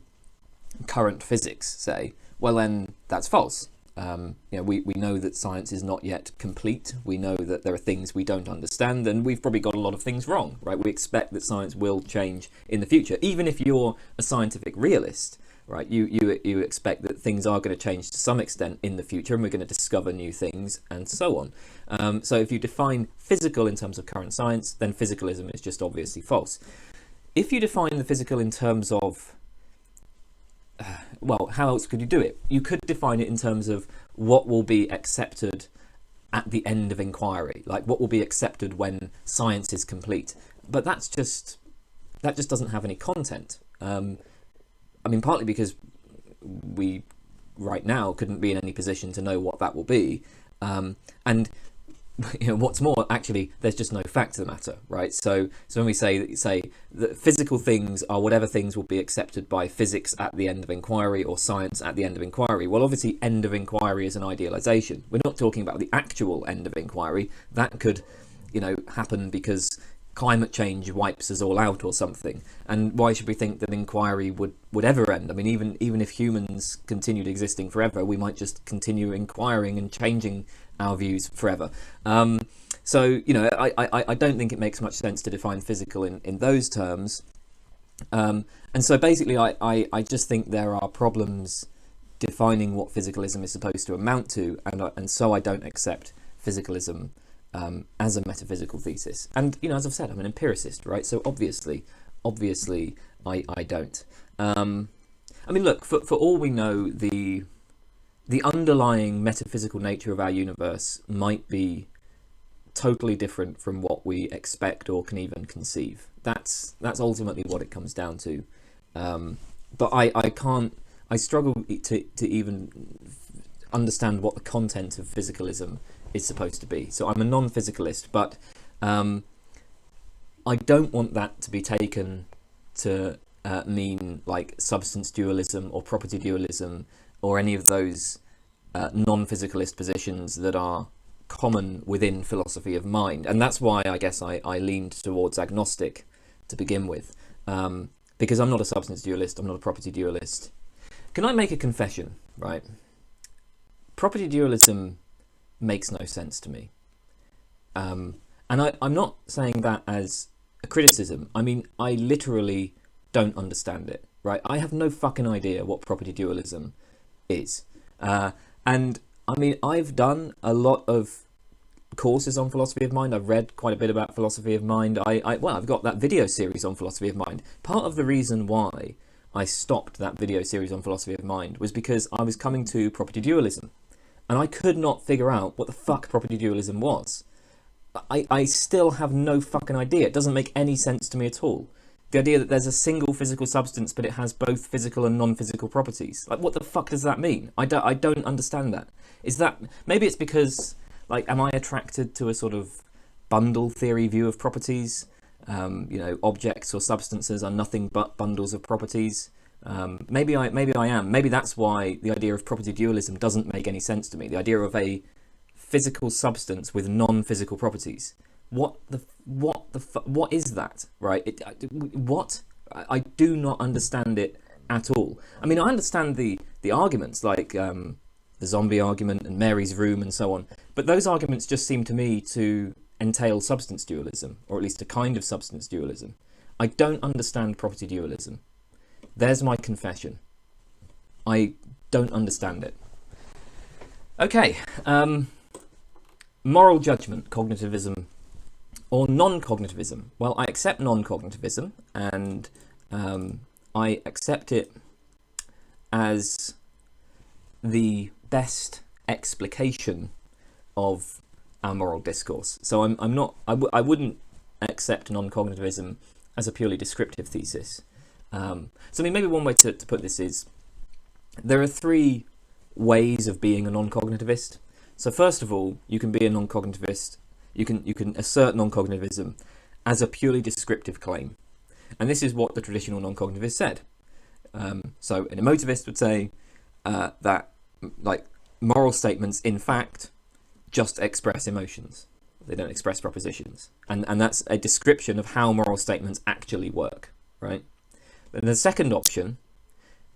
current physics, say, well then that's false. We know that science is not yet complete. We know that there are things we don't understand, and we've probably got a lot of things wrong, right? We expect that science will change in the future. Even if you're a scientific realist, right, you expect that things are going to change to some extent in the future, and we're going to discover new things, and so on. So if you define physical in terms of current science, then physicalism is just obviously false. If you define the physical in terms of well, how else could you do it? You could define it in terms of what will be accepted at the end of inquiry, like what will be accepted when science is complete. But that just doesn't have any content. I mean, partly because we right now couldn't be in any position to know what that will be, and you know, what's more, actually, there's just no fact to the matter, right? So when we say that physical things are whatever things will be accepted by physics at the end of inquiry or science at the end of inquiry, well, obviously, end of inquiry is an idealization. We're not talking about the actual end of inquiry. That could, you know, happen because climate change wipes us all out or something. And why should we think that inquiry would ever end? I mean, even if humans continued existing forever, we might just continue inquiring and changing our views forever. So, you know, I don't think it makes much sense to define physical in those terms. And so basically, I just think there are problems defining what physicalism is supposed to amount to, and so I don't accept physicalism as a metaphysical thesis. And, you know, as I've said, I'm an empiricist, right? So obviously, I don't. I mean, look, for all we know, the underlying metaphysical nature of our universe might be totally different from what we expect or can even conceive. That's ultimately what it comes down to. But I struggle to even understand what the content of physicalism is supposed to be. So I'm a non-physicalist, but I don't want that to be taken to mean like substance dualism or property dualism or any of those non-physicalist positions that are common within philosophy of mind. And that's why I guess I leaned towards agnostic to begin with, because I'm not a substance dualist, I'm not a property dualist. Can I make a confession, right? Property dualism makes no sense to me. And I'm not saying that as a criticism. I mean, I literally don't understand it, right? I have no fucking idea what property dualism is. And I mean, I've done a lot of courses on philosophy of mind. I've read quite a bit about philosophy of mind. I've got that video series on philosophy of mind. Part of the reason why I stopped that video series on philosophy of mind was because I was coming to property dualism, and I could not figure out what the fuck property dualism was. I still have no fucking idea. It doesn't make any sense to me at all. The idea that there's a single physical substance, but it has both physical and non-physical properties. Like, what the fuck does that mean? I don't understand that. Is that, maybe it's because, like, am I attracted to a sort of bundle theory view of properties? You know, objects or substances are nothing but bundles of properties. Maybe I am. Maybe that's why the idea of property dualism doesn't make any sense to me. The idea of a physical substance with non-physical properties. What is that? Right? What? I do not understand it at all. I mean, I understand the arguments, like the zombie argument and Mary's room and so on, but those arguments just seem to me to entail substance dualism, or at least a kind of substance dualism. I don't understand property dualism. There's my confession. I don't understand it. Okay, moral judgment, cognitivism, or non-cognitivism. Well, I accept non-cognitivism, and I accept it as the best explication of our moral discourse. So I wouldn't accept non-cognitivism as a purely descriptive thesis. So I mean, maybe one way to put this is, there are three ways of being a non-cognitivist. So first of all, you can be a non-cognitivist. You can assert non-cognitivism as a purely descriptive claim, and this is what the traditional non-cognitivist said. So an emotivist would say that, like, moral statements in fact just express emotions. They don't express propositions, and that's a description of how moral statements actually work, right? And the second option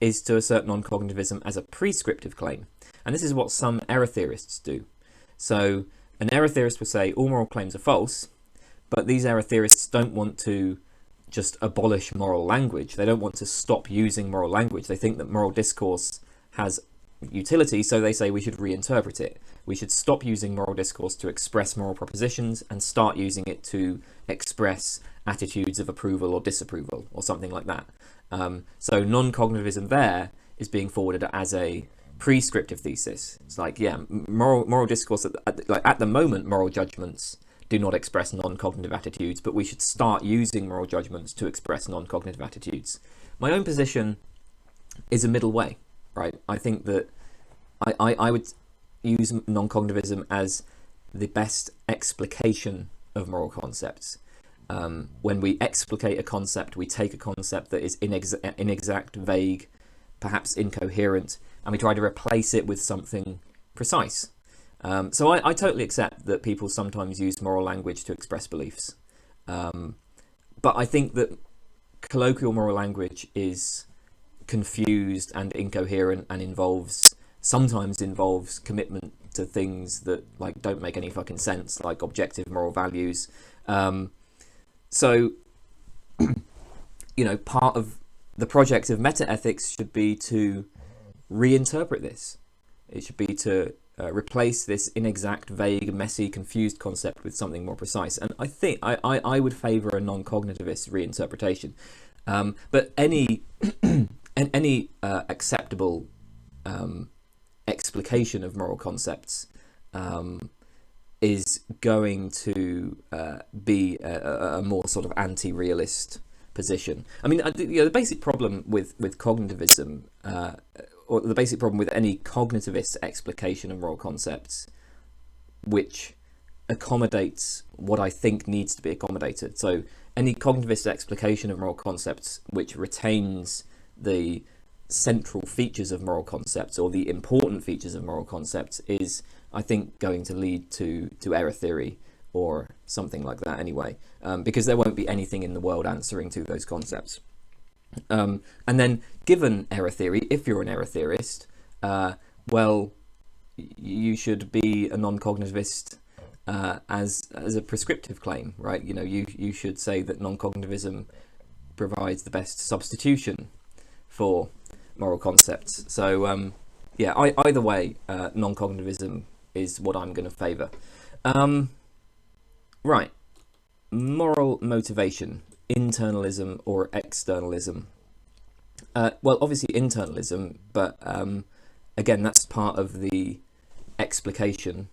is to assert non-cognitivism as a prescriptive claim, and this is what some error theorists do. So an error theorist will say all moral claims are false, but these error theorists don't want to just abolish moral language. They don't want to stop using moral language. They think that moral discourse has utility, so they say we should reinterpret it. We should stop using moral discourse to express moral propositions and start using it to express attitudes of approval or disapproval or something like that. So non-cognitivism there is being forwarded as a prescriptive thesis. It's like, yeah, moral discourse at the moment, moral judgments do not express non-cognitive attitudes, but we should start using moral judgments to express non-cognitive attitudes. My own position is a middle way, right? I think that I would use non-cognitivism as the best explication of moral concepts. When we explicate a concept, we take a concept that is inexact, vague, perhaps incoherent, and we try to replace it with something precise. So I totally accept that people sometimes use moral language to express beliefs. But I think that colloquial moral language is confused and incoherent and sometimes involves commitment to things that, like, don't make any fucking sense, like objective moral values. So, you know, part of the project of meta-ethics should be to reinterpret this. It should be to replace this inexact, vague, messy, confused concept with something more precise. And I think I would favour a non-cognitivist reinterpretation. But any acceptable explication of moral concepts is going to be a more sort of anti-realist position. I mean, the basic problem with cognitivism, or the basic problem with any cognitivist explication of moral concepts, which accommodates what I think needs to be accommodated. So any cognitivist explication of moral concepts which retains the central features of moral concepts, or the important features of moral concepts, is, I think, going to lead to error theory or something like that anyway, because there won't be anything in the world answering to those concepts. And then, given error theory, if you're an error theorist, well, you should be a non-cognitivist as a prescriptive claim, right? You know, you should say that non-cognitivism provides the best substitution for moral concepts. So, yeah, either way, non-cognitivism is what I'm going to favour. Right, moral motivation, internalism or externalism. Well, obviously internalism, but again, that's part of the explication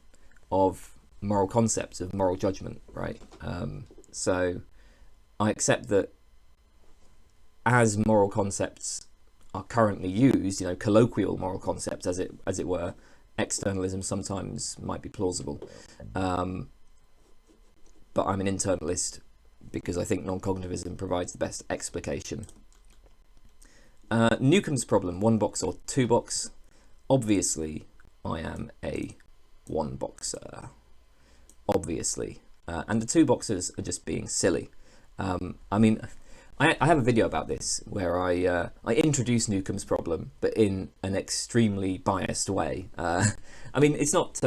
of moral concepts, of moral judgment, right? So I accept that as moral concepts are currently used, colloquial moral concepts, as it were, externalism sometimes might be plausible. But I'm an internalist because I think non-cognitivism provides the best explication. Newcomb's problem, one box or two box? Obviously, I am a one boxer. Obviously. And the two boxers are just being silly. I have a video about this where I introduce Newcomb's problem, but in an extremely biased way. It's not...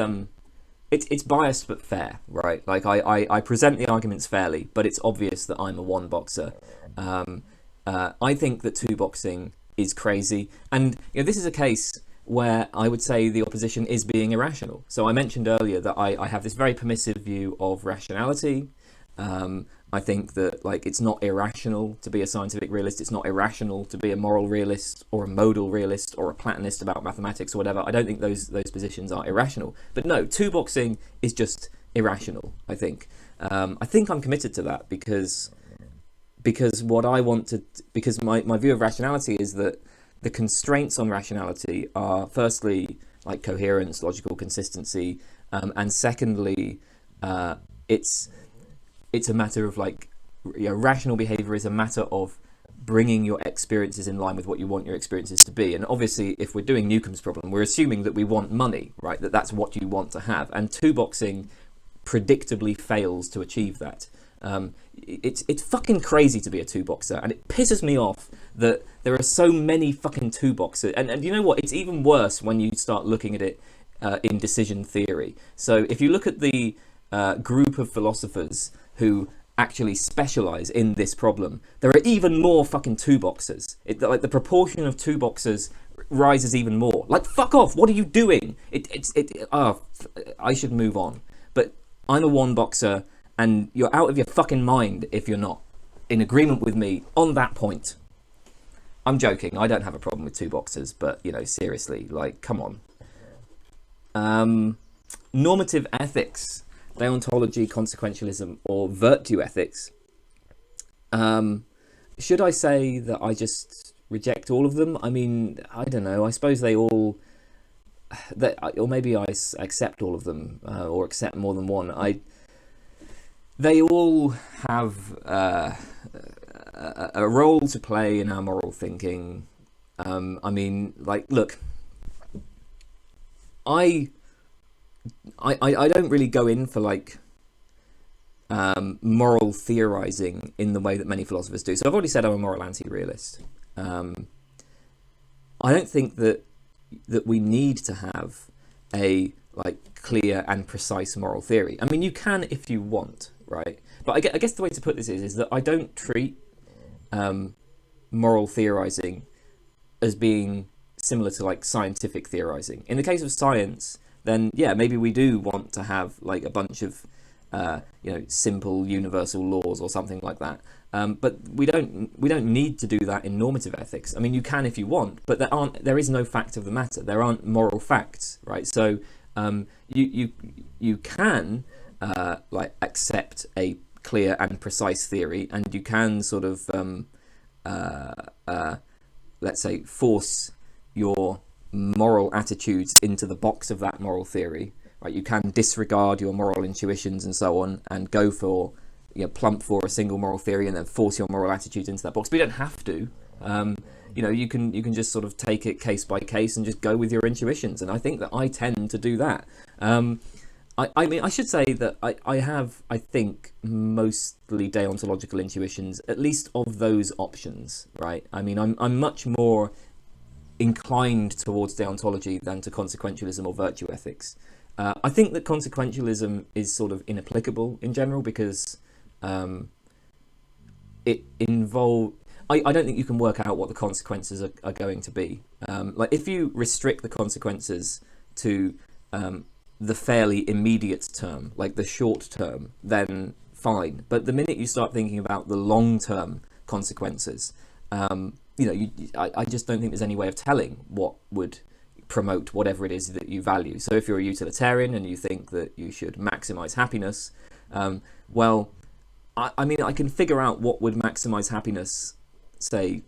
It's biased but fair, right? Like, I present the arguments fairly, but it's obvious that I'm a one boxer. I think that two boxing is crazy. And this is a case where I would say the opposition is being irrational. So I mentioned earlier that I have this very permissive view of rationality. I think that it's not irrational to be a scientific realist. It's not irrational to be a moral realist or a modal realist or a Platonist about mathematics or whatever. I don't think those positions are irrational. But no, two boxing is just irrational, I think. I think I'm committed to that because what I want to... Because my view of rationality is that the constraints on rationality are, firstly, coherence, logical consistency, and secondly, it's a matter of rational behavior is a matter of bringing your experiences in line with what you want your experiences to be. And obviously, if we're doing Newcomb's problem, we're assuming that we want money, right? That's what you want to have. And two boxing predictably fails to achieve that. It's fucking crazy to be a two boxer, and it pisses me off that there are so many fucking two boxers. And you know what? It's even worse when you start looking at it in decision theory. So if you look at the group of philosophers who actually specialize in this problem, there are even more fucking two boxers. The proportion of two boxers rises even more. Fuck off! What are you doing? I should move on. But I'm a one boxer, and you're out of your fucking mind if you're not in agreement with me on that point. I'm joking. I don't have a problem with two boxers, but seriously, come on. Normative ethics. Deontology, consequentialism, or virtue ethics. Should I say that I just reject all of them? I don't know. I suppose they all... or maybe I accept all of them, or accept more than one. They all have a role to play in our moral thinking. Look, I don't really go in for moral theorizing in the way that many philosophers do. So I've already said I'm a moral anti-realist. I don't think that we need to have a clear and precise moral theory. You can if you want, right? But I guess the way to put this is that I don't treat moral theorizing as being similar to scientific theorizing. In the case of science, then yeah, maybe we do want to have a bunch of simple universal laws or something like that. But we don't need to do that in normative ethics. You can if you want, but there is no fact of the matter. There aren't moral facts, right? So you can accept a clear and precise theory, and you can sort of let's say force your moral attitudes into the box of that moral theory, right? You can disregard your moral intuitions and so on, and go for plump for a single moral theory, and then force your moral attitudes into that box. But you don't have to. You can just sort of take it case by case and just go with your intuitions. And I think that I tend to do that. I should say that I have, I think, mostly deontological intuitions, at least of those options, right? I'm much more inclined towards deontology than to consequentialism or virtue ethics. I think that consequentialism is sort of inapplicable in general because it involves... I don't think you can work out what the consequences are going to be. If you restrict the consequences to the fairly immediate term, the short term, then fine. But the minute you start thinking about the long-term consequences, I just don't think there's any way of telling what would promote whatever it is that you value. So if you're a utilitarian and you think that you should maximize happiness, I can figure out what would maximize happiness say,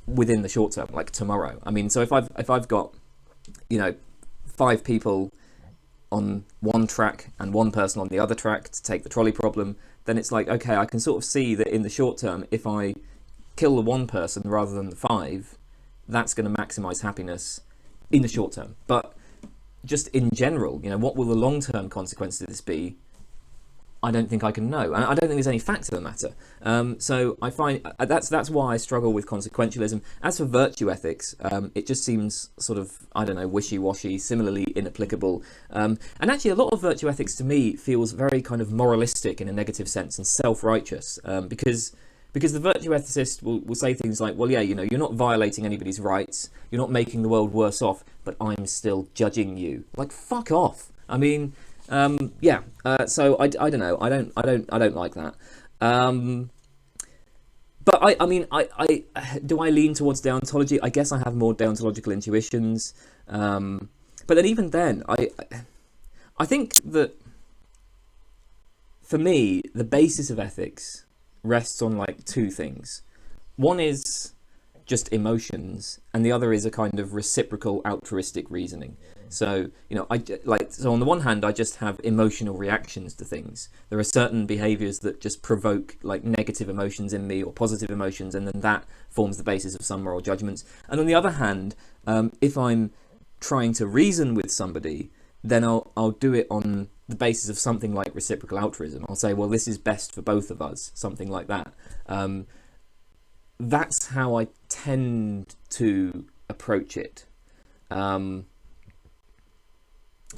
within the short term, like tomorrow. I mean, so if I've got, 5 people on one track and one person on the other track to take the trolley problem, then it's like, okay, I can sort of see that in the short term, if I kill the one person rather than the 5, that's going to maximize happiness in the short term. But just in general, what will the long-term consequences of this be? I don't think I can know, and I don't think there's any fact to the matter. So I find that's why I struggle with consequentialism. As for virtue ethics, it just seems sort of, I don't know, wishy-washy, similarly inapplicable. And actually, a lot of virtue ethics to me feels very kind of moralistic in a negative sense and self-righteous, because the virtue ethicist will say things like, well, yeah, you're not violating anybody's rights, you're not making the world worse off, but I'm still judging you. Like, fuck off. I mean. So I don't know. I don't like that. But I do I lean towards deontology? I guess I have more deontological intuitions. But then even then, I think that for me, the basis of ethics rests on like 2 things. One is just emotions, and the other is a kind of reciprocal altruistic reasoning. So, so on the one hand, I just have emotional reactions to things. There are certain behaviors that just provoke like negative emotions in me or positive emotions, and then that forms the basis of some moral judgments. And on the other hand, if I'm trying to reason with somebody, then I'll do it on the basis of something like reciprocal altruism. I'll say, well, this is best for both of us, something like that. That's how I tend to approach it.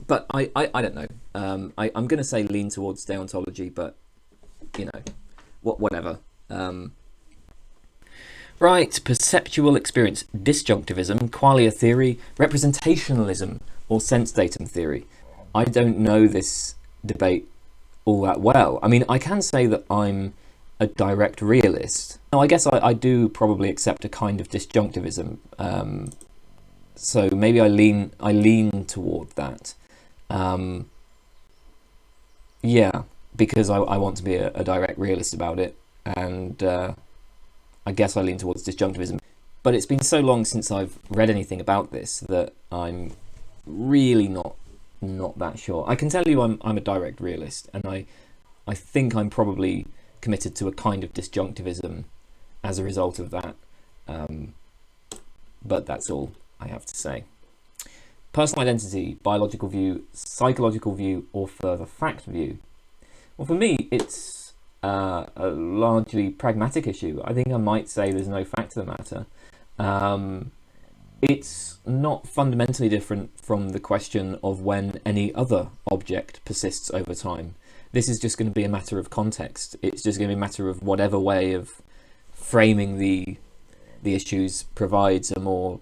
But I don't know. I'm going to say lean towards deontology, but, whatever. Right, perceptual experience, disjunctivism, qualia theory, representationalism, or sense datum theory. I don't know this debate all that well. I mean, I can say that I'm a direct realist. Now, I guess I do probably accept a kind of disjunctivism. So maybe I lean toward that. Because I want to be a direct realist about it, and I guess I lean towards disjunctivism. But it's been so long since I've read anything about this that I'm really not that sure. I can tell you I'm a direct realist, and I think I'm probably committed to a kind of disjunctivism as a result of that. But that's all I have to say. Personal identity, biological view, psychological view, or further fact view? Well, for me, it's a largely pragmatic issue. I think I might say there's no fact to the matter. It's not fundamentally different from the question of when any other object persists over time. This is just going to be a matter of context. It's just going to be a matter of whatever way of framing the issues provides a more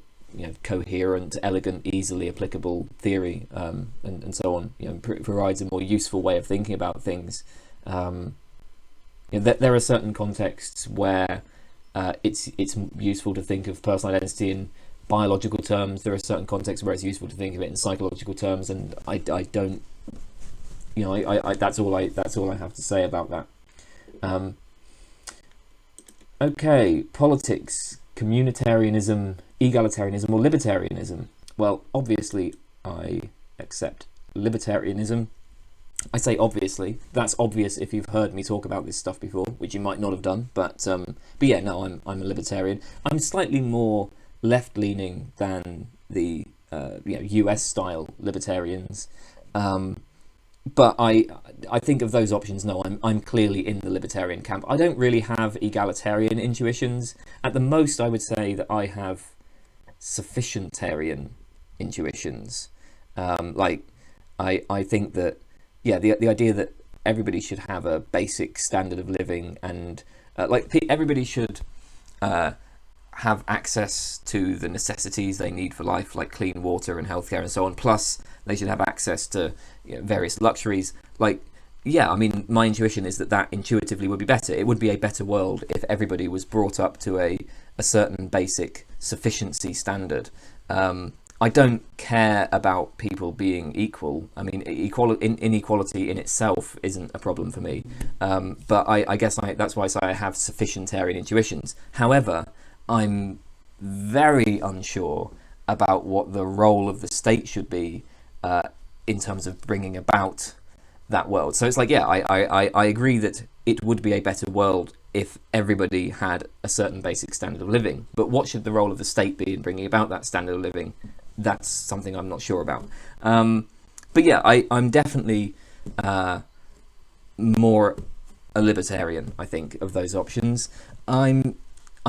coherent, elegant, easily applicable theory, and so on. Provides a more useful way of thinking about things. There are certain contexts where it's useful to think of personal identity in biological terms. There are certain contexts where it's useful to think of it in psychological terms, and I don't. That's all I have to say about that. Okay, politics, communitarianism, egalitarianism, or libertarianism. Well, obviously, I accept libertarianism. I say obviously. That's obvious if you've heard me talk about this stuff before, which you might not have done. But yeah, no, I'm a libertarian. I'm slightly more left-leaning than the US-style libertarians. But I think of those options, no, I'm clearly in the libertarian camp. I don't really have egalitarian intuitions. At the most, I would say that I have sufficientarian intuitions. I think that, the idea that everybody should have a basic standard of living, and everybody should have access to the necessities they need for life, like clean water and healthcare and so on. Plus, they should have access to various luxuries. My intuition is that intuitively would be better. It would be a better world if everybody was brought up to a certain basic sufficiency standard. I don't care about people being equal. I mean, inequality in itself isn't a problem for me. But I guess that's why I say I have sufficientarian intuitions. However, I'm very unsure about what the role of the state should be in terms of bringing about that world. So it's like, yeah, I agree that it would be a better world if everybody had a certain basic standard of living. But what should the role of the state be in bringing about that standard of living? That's something I'm not sure about. But yeah, I'm definitely more a libertarian, I think, of those options. I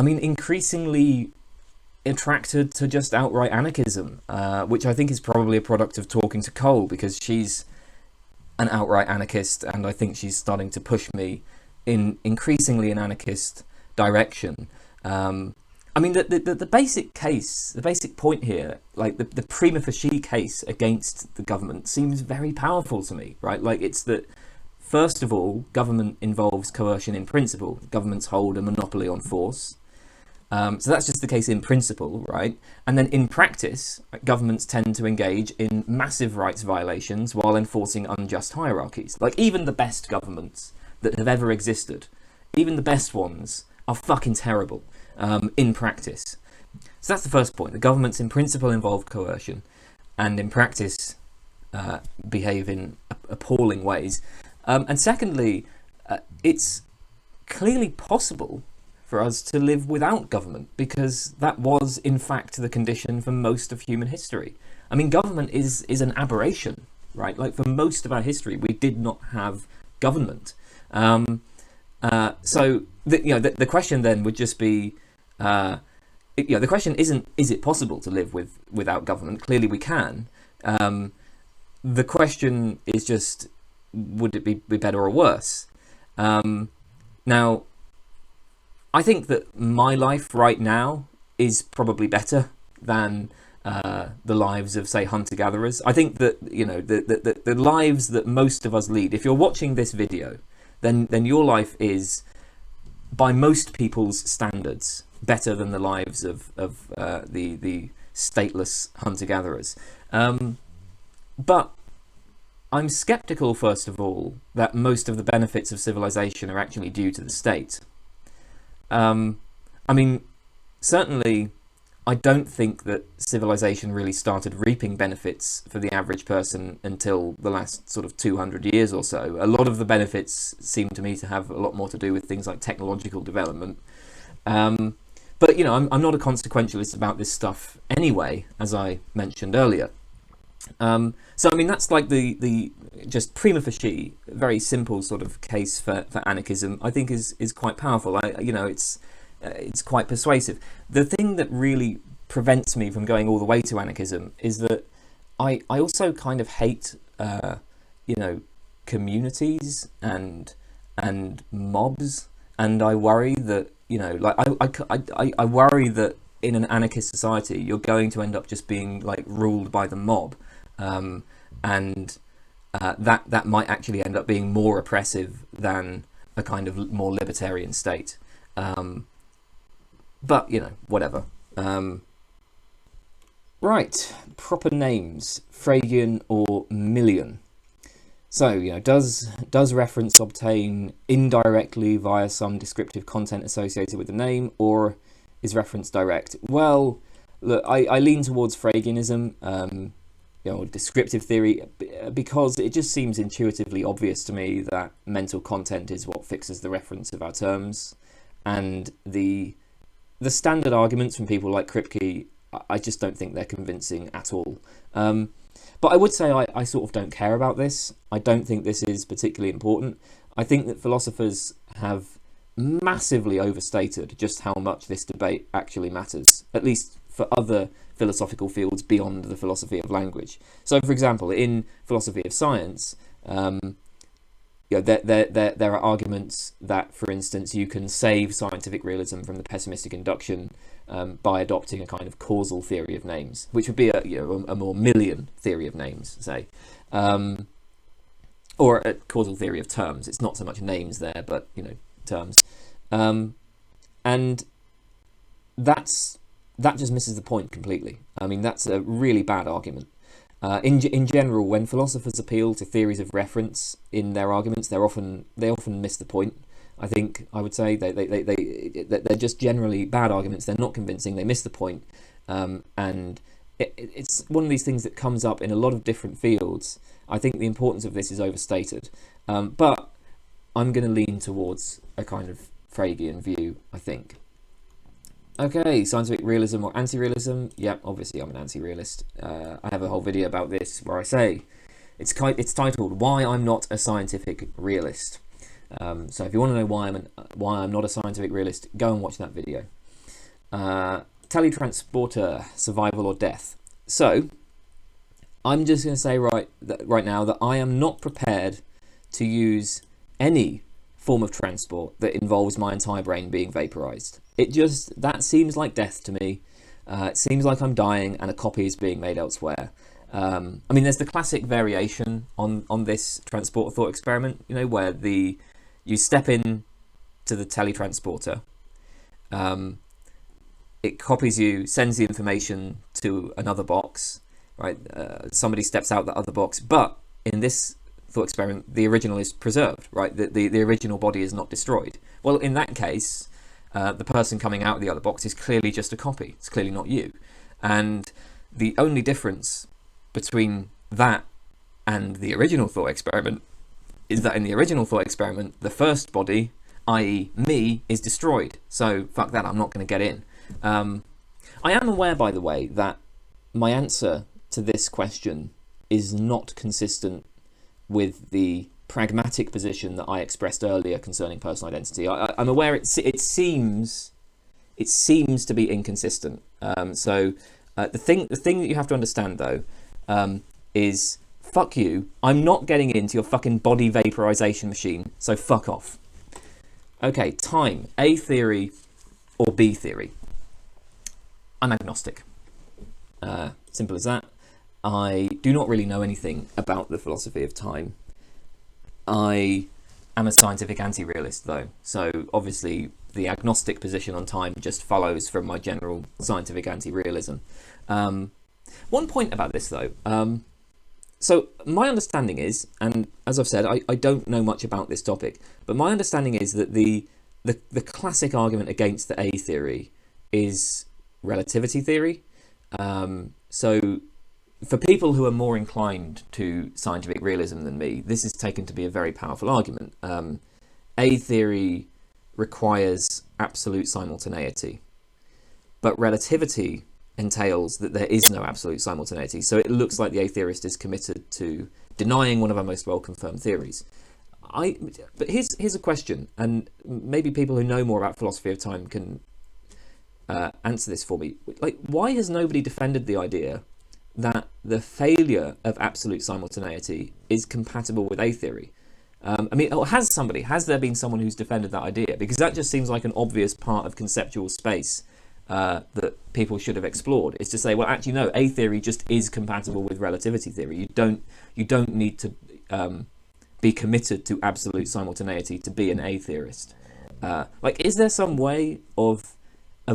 mean, increasingly attracted to just outright anarchism, which I think is probably a product of talking to Cole, because she's an outright anarchist, and I think she's starting to push me in increasingly an anarchist direction. I mean, the basic case, the basic point here, like the prima facie case against the government seems very powerful to me, right? Like, it's that, first of all, government involves coercion in principle. Governments hold a monopoly on force. So that's just the case in principle, right? And then in practice, governments tend to engage in massive rights violations while enforcing unjust hierarchies. Like, even the best governments that have ever existed, even the best ones, are fucking terrible in practice. So that's the first point. The governments in principle involve coercion, and in practice behave in appalling ways. And secondly, it's clearly possible for us to live without government, because that was in fact the condition for most of human history. I mean, government is an aberration, right? Like, for most of our history, we did not have government. So the question then would just be, the question isn't, is it possible to live without government? Clearly we can. The question is just, would it be better or worse? Now, I think that my life right now is probably better than the lives of, say, hunter-gatherers. I think that, the lives that most of us lead, if you're watching this video, then your life is, by most people's standards, better than the lives of the stateless hunter-gatherers. But I'm skeptical, first of all, that most of the benefits of civilization are actually due to the state. I mean, certainly, I don't think that civilization really started reaping benefits for the average person until the last sort of 200 years or so. A lot of the benefits seem to me to have a lot more to do with things like technological development. But, I'm not a consequentialist about this stuff anyway, as I mentioned earlier. So, I mean, that's like the just prima facie, very simple sort of case for anarchism, I think is quite powerful. It's quite persuasive. The thing that really prevents me from going all the way to anarchism is that I also kind of hate, communities and mobs, and I worry that, I worry that in an anarchist society, you're going to end up just being like ruled by the mob. And that might actually end up being more oppressive than a kind of more libertarian state. But, whatever. Right, proper names, Fregean or Million. So, does reference obtain indirectly via some descriptive content associated with the name, or is reference direct? Well, look, I lean towards Fregeanism, descriptive theory, because it just seems intuitively obvious to me that mental content is what fixes the reference of our terms, and the standard arguments from people like Kripke, I just don't think they're convincing at all. But I would say I sort of don't care about this. I don't think this is particularly important. I think that philosophers have massively overstated just how much this debate actually matters, at least for other philosophical fields beyond the philosophy of language. So, for example, in philosophy of science, there are arguments that, for instance, you can save scientific realism from the pessimistic induction by adopting a kind of causal theory of names, which would be a more Millian theory of names, say, or a causal theory of terms. It's not so much names there, but terms, and that's that just misses the point completely. I mean, that's a really bad argument. In general, when philosophers appeal to theories of reference in their arguments, they often miss the point. I would say they're just generally bad arguments. They're not convincing. They miss the point, and it's one of these things that comes up in a lot of different fields. I think the importance of this is overstated, but I'm going to lean towards a kind of Fregean view, I think. Okay, scientific realism or anti-realism? Yep, obviously I'm an anti-realist. I have a whole video about this where I say it's titled "Why I'm Not a Scientific Realist." So if you want to know why I'm not a scientific realist, go and watch that video. Teletransporter, survival or death. So I'm just going to say right now that I am not prepared to use any form of transport that involves my entire brain being vaporized. That seems like death to me. It seems like I'm dying and a copy is being made elsewhere. I mean, there's the classic variation on this transporter thought experiment, where you step in to the teletransporter, it copies you, sends the information to another box, right? Somebody steps out the other box, but in this thought experiment, the original is preserved, right? The original body is not destroyed. Well, in that case, the person coming out of the other box is clearly just a copy. It's clearly not you. And the only difference between that and the original thought experiment is that in the original thought experiment, the first body, i.e. me, is destroyed. So fuck that, I'm not going to get in. I am aware, by the way, that my answer to this question is not consistent with the pragmatic position that I expressed earlier concerning personal identity. I'm aware it seems to be inconsistent. So the thing that you have to understand, though, is fuck you. I'm not getting into your fucking body vaporization machine, so fuck off. Okay, time. A theory or B theory? I'm agnostic. Simple as that. I do not really know anything about the philosophy of time. I am a scientific anti-realist, though, so obviously the agnostic position on time just follows from my general scientific anti-realism. One point about this, though. So my understanding is, and as I've said, I don't know much about this topic, but my understanding is that the classic argument against the A theory is relativity theory. So for people who are more inclined to scientific realism than me, this is taken to be a very powerful argument. A theory requires absolute simultaneity, but relativity entails that there is no absolute simultaneity. So it looks like the A theorist is committed to denying one of our most well-confirmed theories. But here's a question, and maybe people who know more about philosophy of time can answer this for me. Like, why has nobody defended the idea that the failure of absolute simultaneity is compatible with A theory? I mean, has there been someone who's defended that idea? Because that just seems like an obvious part of conceptual space that people should have explored, is to say, well, actually, no, A theory just is compatible with relativity theory. You don't need to be committed to absolute simultaneity to be an A theorist. Like, is there some way of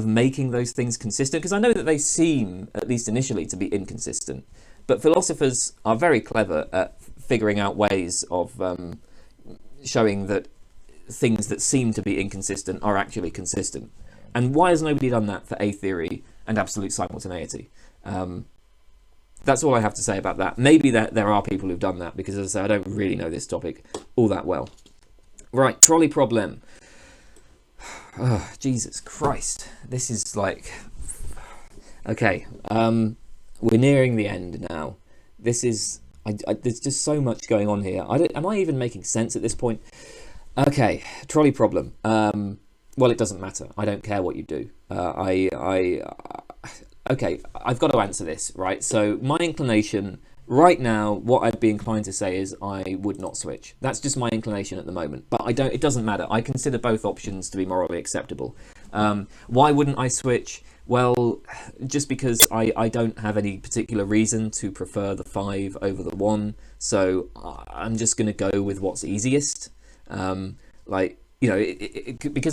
making those things consistent? Because I know that they seem, at least initially, to be inconsistent. But philosophers are very clever at figuring out ways of showing that things that seem to be inconsistent are actually consistent. And why has nobody done that for A theory and absolute simultaneity? That's all I have to say about that. Maybe there are people who've done that, because as I say, I don't really know this topic all that well. Right, trolley problem. Oh, Jesus Christ. This is like... Okay, we're nearing the end now. This is... there's just so much going on here. Am I even making sense at this point? Okay, trolley problem. Well, it doesn't matter. I don't care what you do. Okay, I've got to answer this, right? So my inclination right now, what I'd be inclined to say is I would not switch. That's just my inclination at the moment. But it doesn't matter. I consider both options to be morally acceptable. Why wouldn't I switch? Well, just because I don't have any particular reason to prefer the 5 over the 1. So I'm just going to go with what's easiest. Because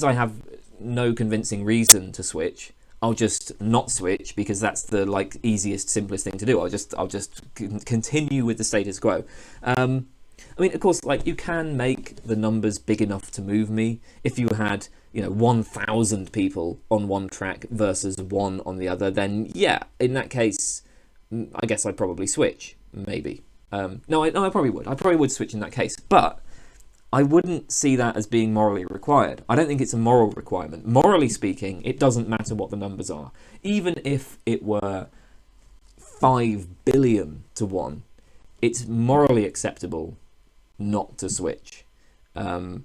I have no convincing reason to switch, I'll just not switch because that's the like easiest, simplest thing to do. I'll just continue with the status quo. I mean, of course, like you can make the numbers big enough to move me. If you had, 1,000 people on one track versus one on the other, then yeah, in that case, I guess I'd probably switch, maybe. No, I probably would. I probably would switch in that case, but I wouldn't see that as being morally required. I don't think it's a moral requirement. Morally speaking, it doesn't matter what the numbers are. Even if it were 5 billion to 1, it's morally acceptable not to switch, in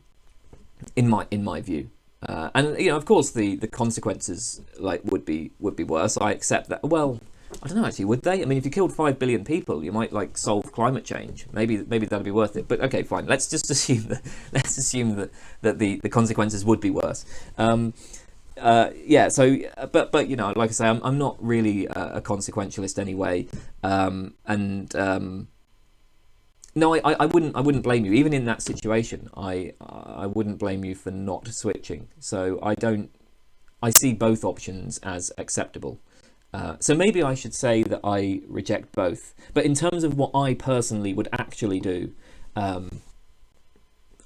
my view. And of course, the consequences would be worse. I accept that. Well, I don't know actually. Would they? I mean, if you killed 5 billion people, you might solve climate change. Maybe that'd be worth it. But okay, fine. Let's just assume that the consequences would be worse. Yeah. So, but like I say, I'm not really a consequentialist anyway. No, I wouldn't blame you. Even in that situation, I wouldn't blame you for not switching. So I see both options as acceptable. So maybe I should say that I reject both. But in terms of what I personally would actually do, I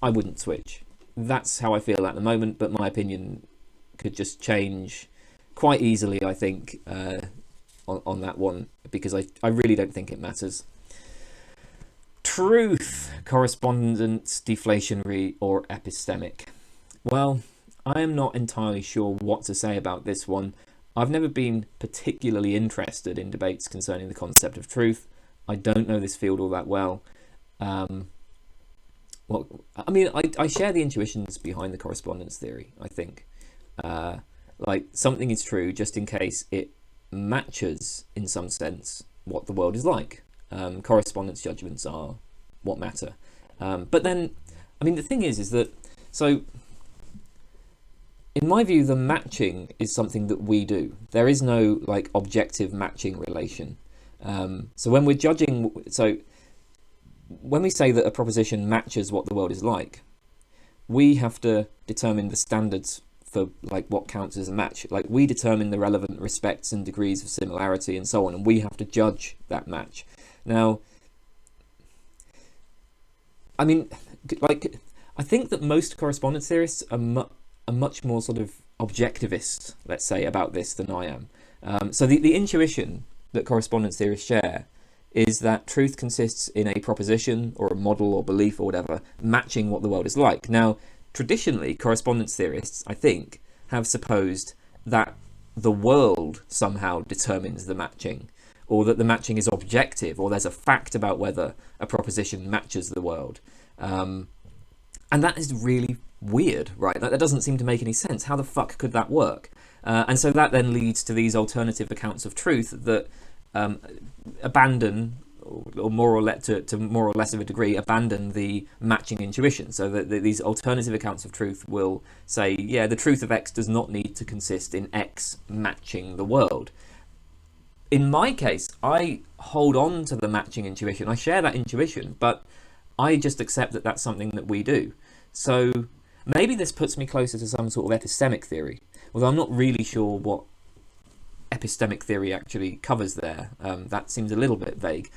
wouldn't switch. That's how I feel at the moment, but my opinion could just change quite easily, I think, on that one, because I really don't think it matters. Truth, correspondence, deflationary, or epistemic? Well, I am not entirely sure what to say about this one. I've never been particularly interested in debates concerning the concept of truth. I don't know this field all that well. I share the intuitions behind the correspondence theory, I think. Something is true just in case it matches, in some sense, what the world is like. Correspondence judgments are what matter. But then, the thing is that, so, in my view, the matching is something that we do. There is no, objective matching relation. So when we're judging, when we say that a proposition matches what the world is like, we have to determine the standards for what counts as a match. We determine the relevant respects and degrees of similarity and so on, and we have to judge that match. Now, I think that most correspondence theorists are much more sort of objectivist, let's say, about this than I am. So the intuition that correspondence theorists share is that truth consists in a proposition or a model or belief or whatever matching what the world is like. Now, traditionally, correspondence theorists, I think, have supposed that the world somehow determines the matching, or that the matching is objective, or there's a fact about whether a proposition matches the world. And that is really weird, right? That doesn't seem to make any sense. How the fuck could that work? And so that then leads to these alternative accounts of truth that abandon, or more or less, to more or less of a degree, abandon the matching intuition. So that these alternative accounts of truth will say, yeah, the truth of X does not need to consist in X matching the world. In my case, I hold on to the matching intuition. I share that intuition, but I just accept that that's something that we do. So maybe this puts me closer to some sort of epistemic theory, although I'm not really sure what epistemic theory actually covers there. That seems a little bit vague.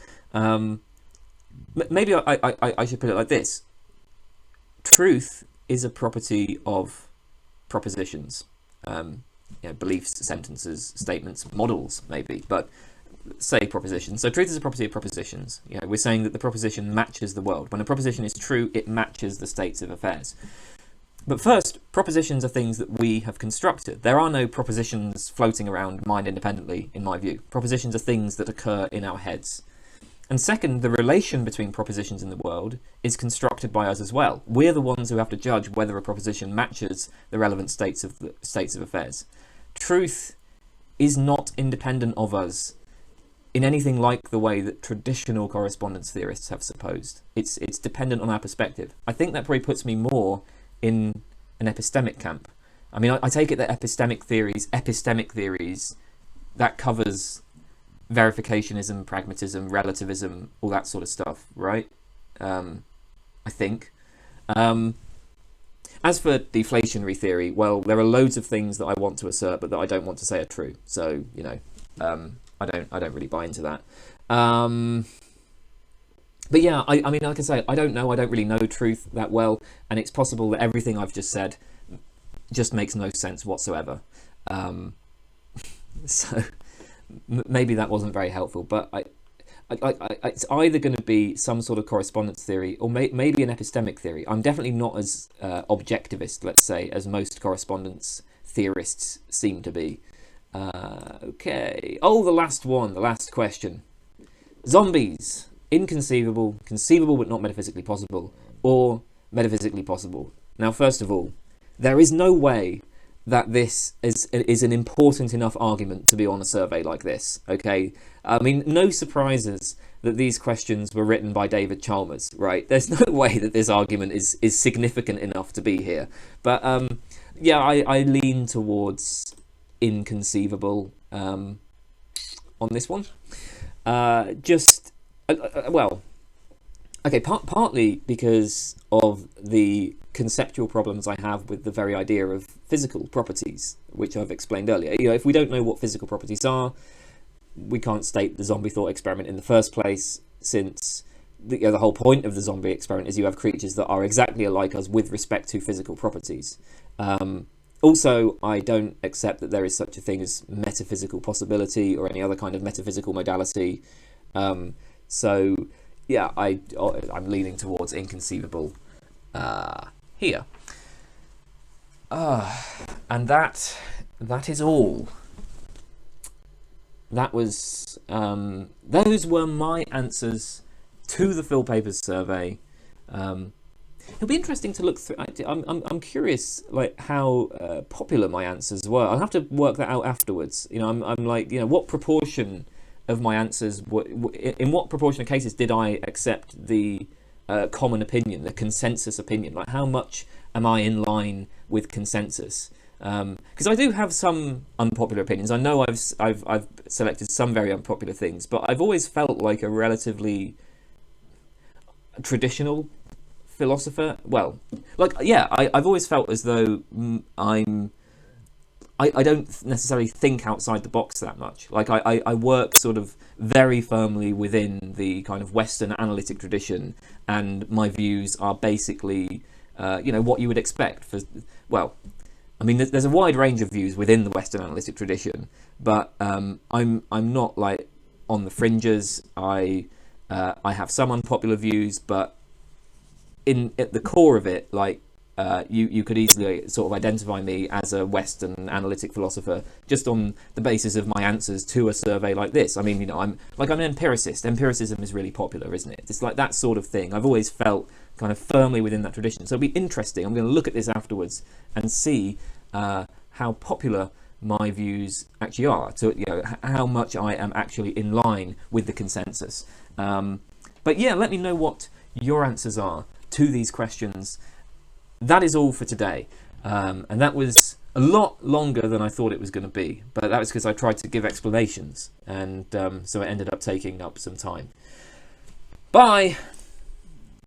Maybe I should put it like this. Truth is a property of propositions. Beliefs, sentences, statements, models, maybe, but say propositions. So truth is a property of propositions. We're saying that the proposition matches the world. When a proposition is true, it matches the states of affairs. But first, propositions are things that we have constructed. There are no propositions floating around mind independently, in my view. Propositions are things that occur in our heads. And second, the relation between propositions in the world is constructed by us as well. We're the ones who have to judge whether a proposition matches the relevant states of affairs. Truth is not independent of us in anything like the way that traditional correspondence theorists have supposed. It's dependent on our perspective. I think that probably puts me more in an epistemic camp. I take it that epistemic theories, that covers verificationism, pragmatism, relativism, all that sort of stuff, right? I think. As for deflationary theory, well, there are loads of things that I want to assert, but that I don't want to say are true. So, you know, I don't really buy into that. But yeah, I mean, like I say, I don't know. I don't really know truth that well, and it's possible that everything I've just said just makes no sense whatsoever. So maybe that wasn't very helpful, but it's either going to be some sort of correspondence theory or maybe an epistemic theory. I'm definitely not as objectivist, let's say, as most correspondence theorists seem to be. Okay. Oh, the last one, the last question. Zombies. Inconceivable, conceivable but not metaphysically possible, or metaphysically possible. Now, first of all, there is no way that this is an important enough argument to be on a survey like this, okay? I mean, no surprises that these questions were written by David Chalmers, right? There's no way that this argument is significant enough to be here. But, yeah, I lean towards inconceivable on this one. Well, okay, partly because of the conceptual problems I have with the very idea of physical properties, which I've explained earlier. You know, if we don't know what physical properties are, we can't state the zombie thought experiment in the first place, since the whole point of the zombie experiment is you have creatures that are exactly alike us with respect to physical properties. Also, I don't accept that there is such a thing as metaphysical possibility or any other kind of metaphysical modality. So, yeah, I'm leaning towards inconceivable here. And that is all. That was those were my answers to the philpapers survey. It'll be interesting to look through. I'm curious, like, how popular my answers were. I'll have to work that out afterwards. You know, I'm like, you know, what proportion of my answers, in what proportion of cases did I accept the common opinion, the consensus opinion? Like, how much am I in line with consensus? Because I do have some unpopular opinions. I know I've selected some very unpopular things, but I've always felt like a relatively traditional philosopher. Well, like, yeah, I've always felt as though I don't necessarily think outside the box that much. Like, I work sort of very firmly within the kind of Western analytic tradition, and my views are basically, you know, what you would expect for, well, I mean, there's a wide range of views within the Western analytic tradition, but I'm not, like, on the fringes. I have some unpopular views, but at the core of it, like, you could easily sort of identify me as a Western analytic philosopher just on the basis of my answers to a survey like this. I mean, you know, I'm an empiricist. Empiricism is really popular, isn't it? It's like that sort of thing. I've always felt kind of firmly within that tradition. So it'll be interesting. I'm going to look at this afterwards and see how popular my views actually are. So, you know, how much I am actually in line with the consensus. But yeah, let me know what your answers are to these questions. That is all for today, and that was a lot longer than I thought it was going to be, but that was because I tried to give explanations, and so it ended up taking up some time. Bye!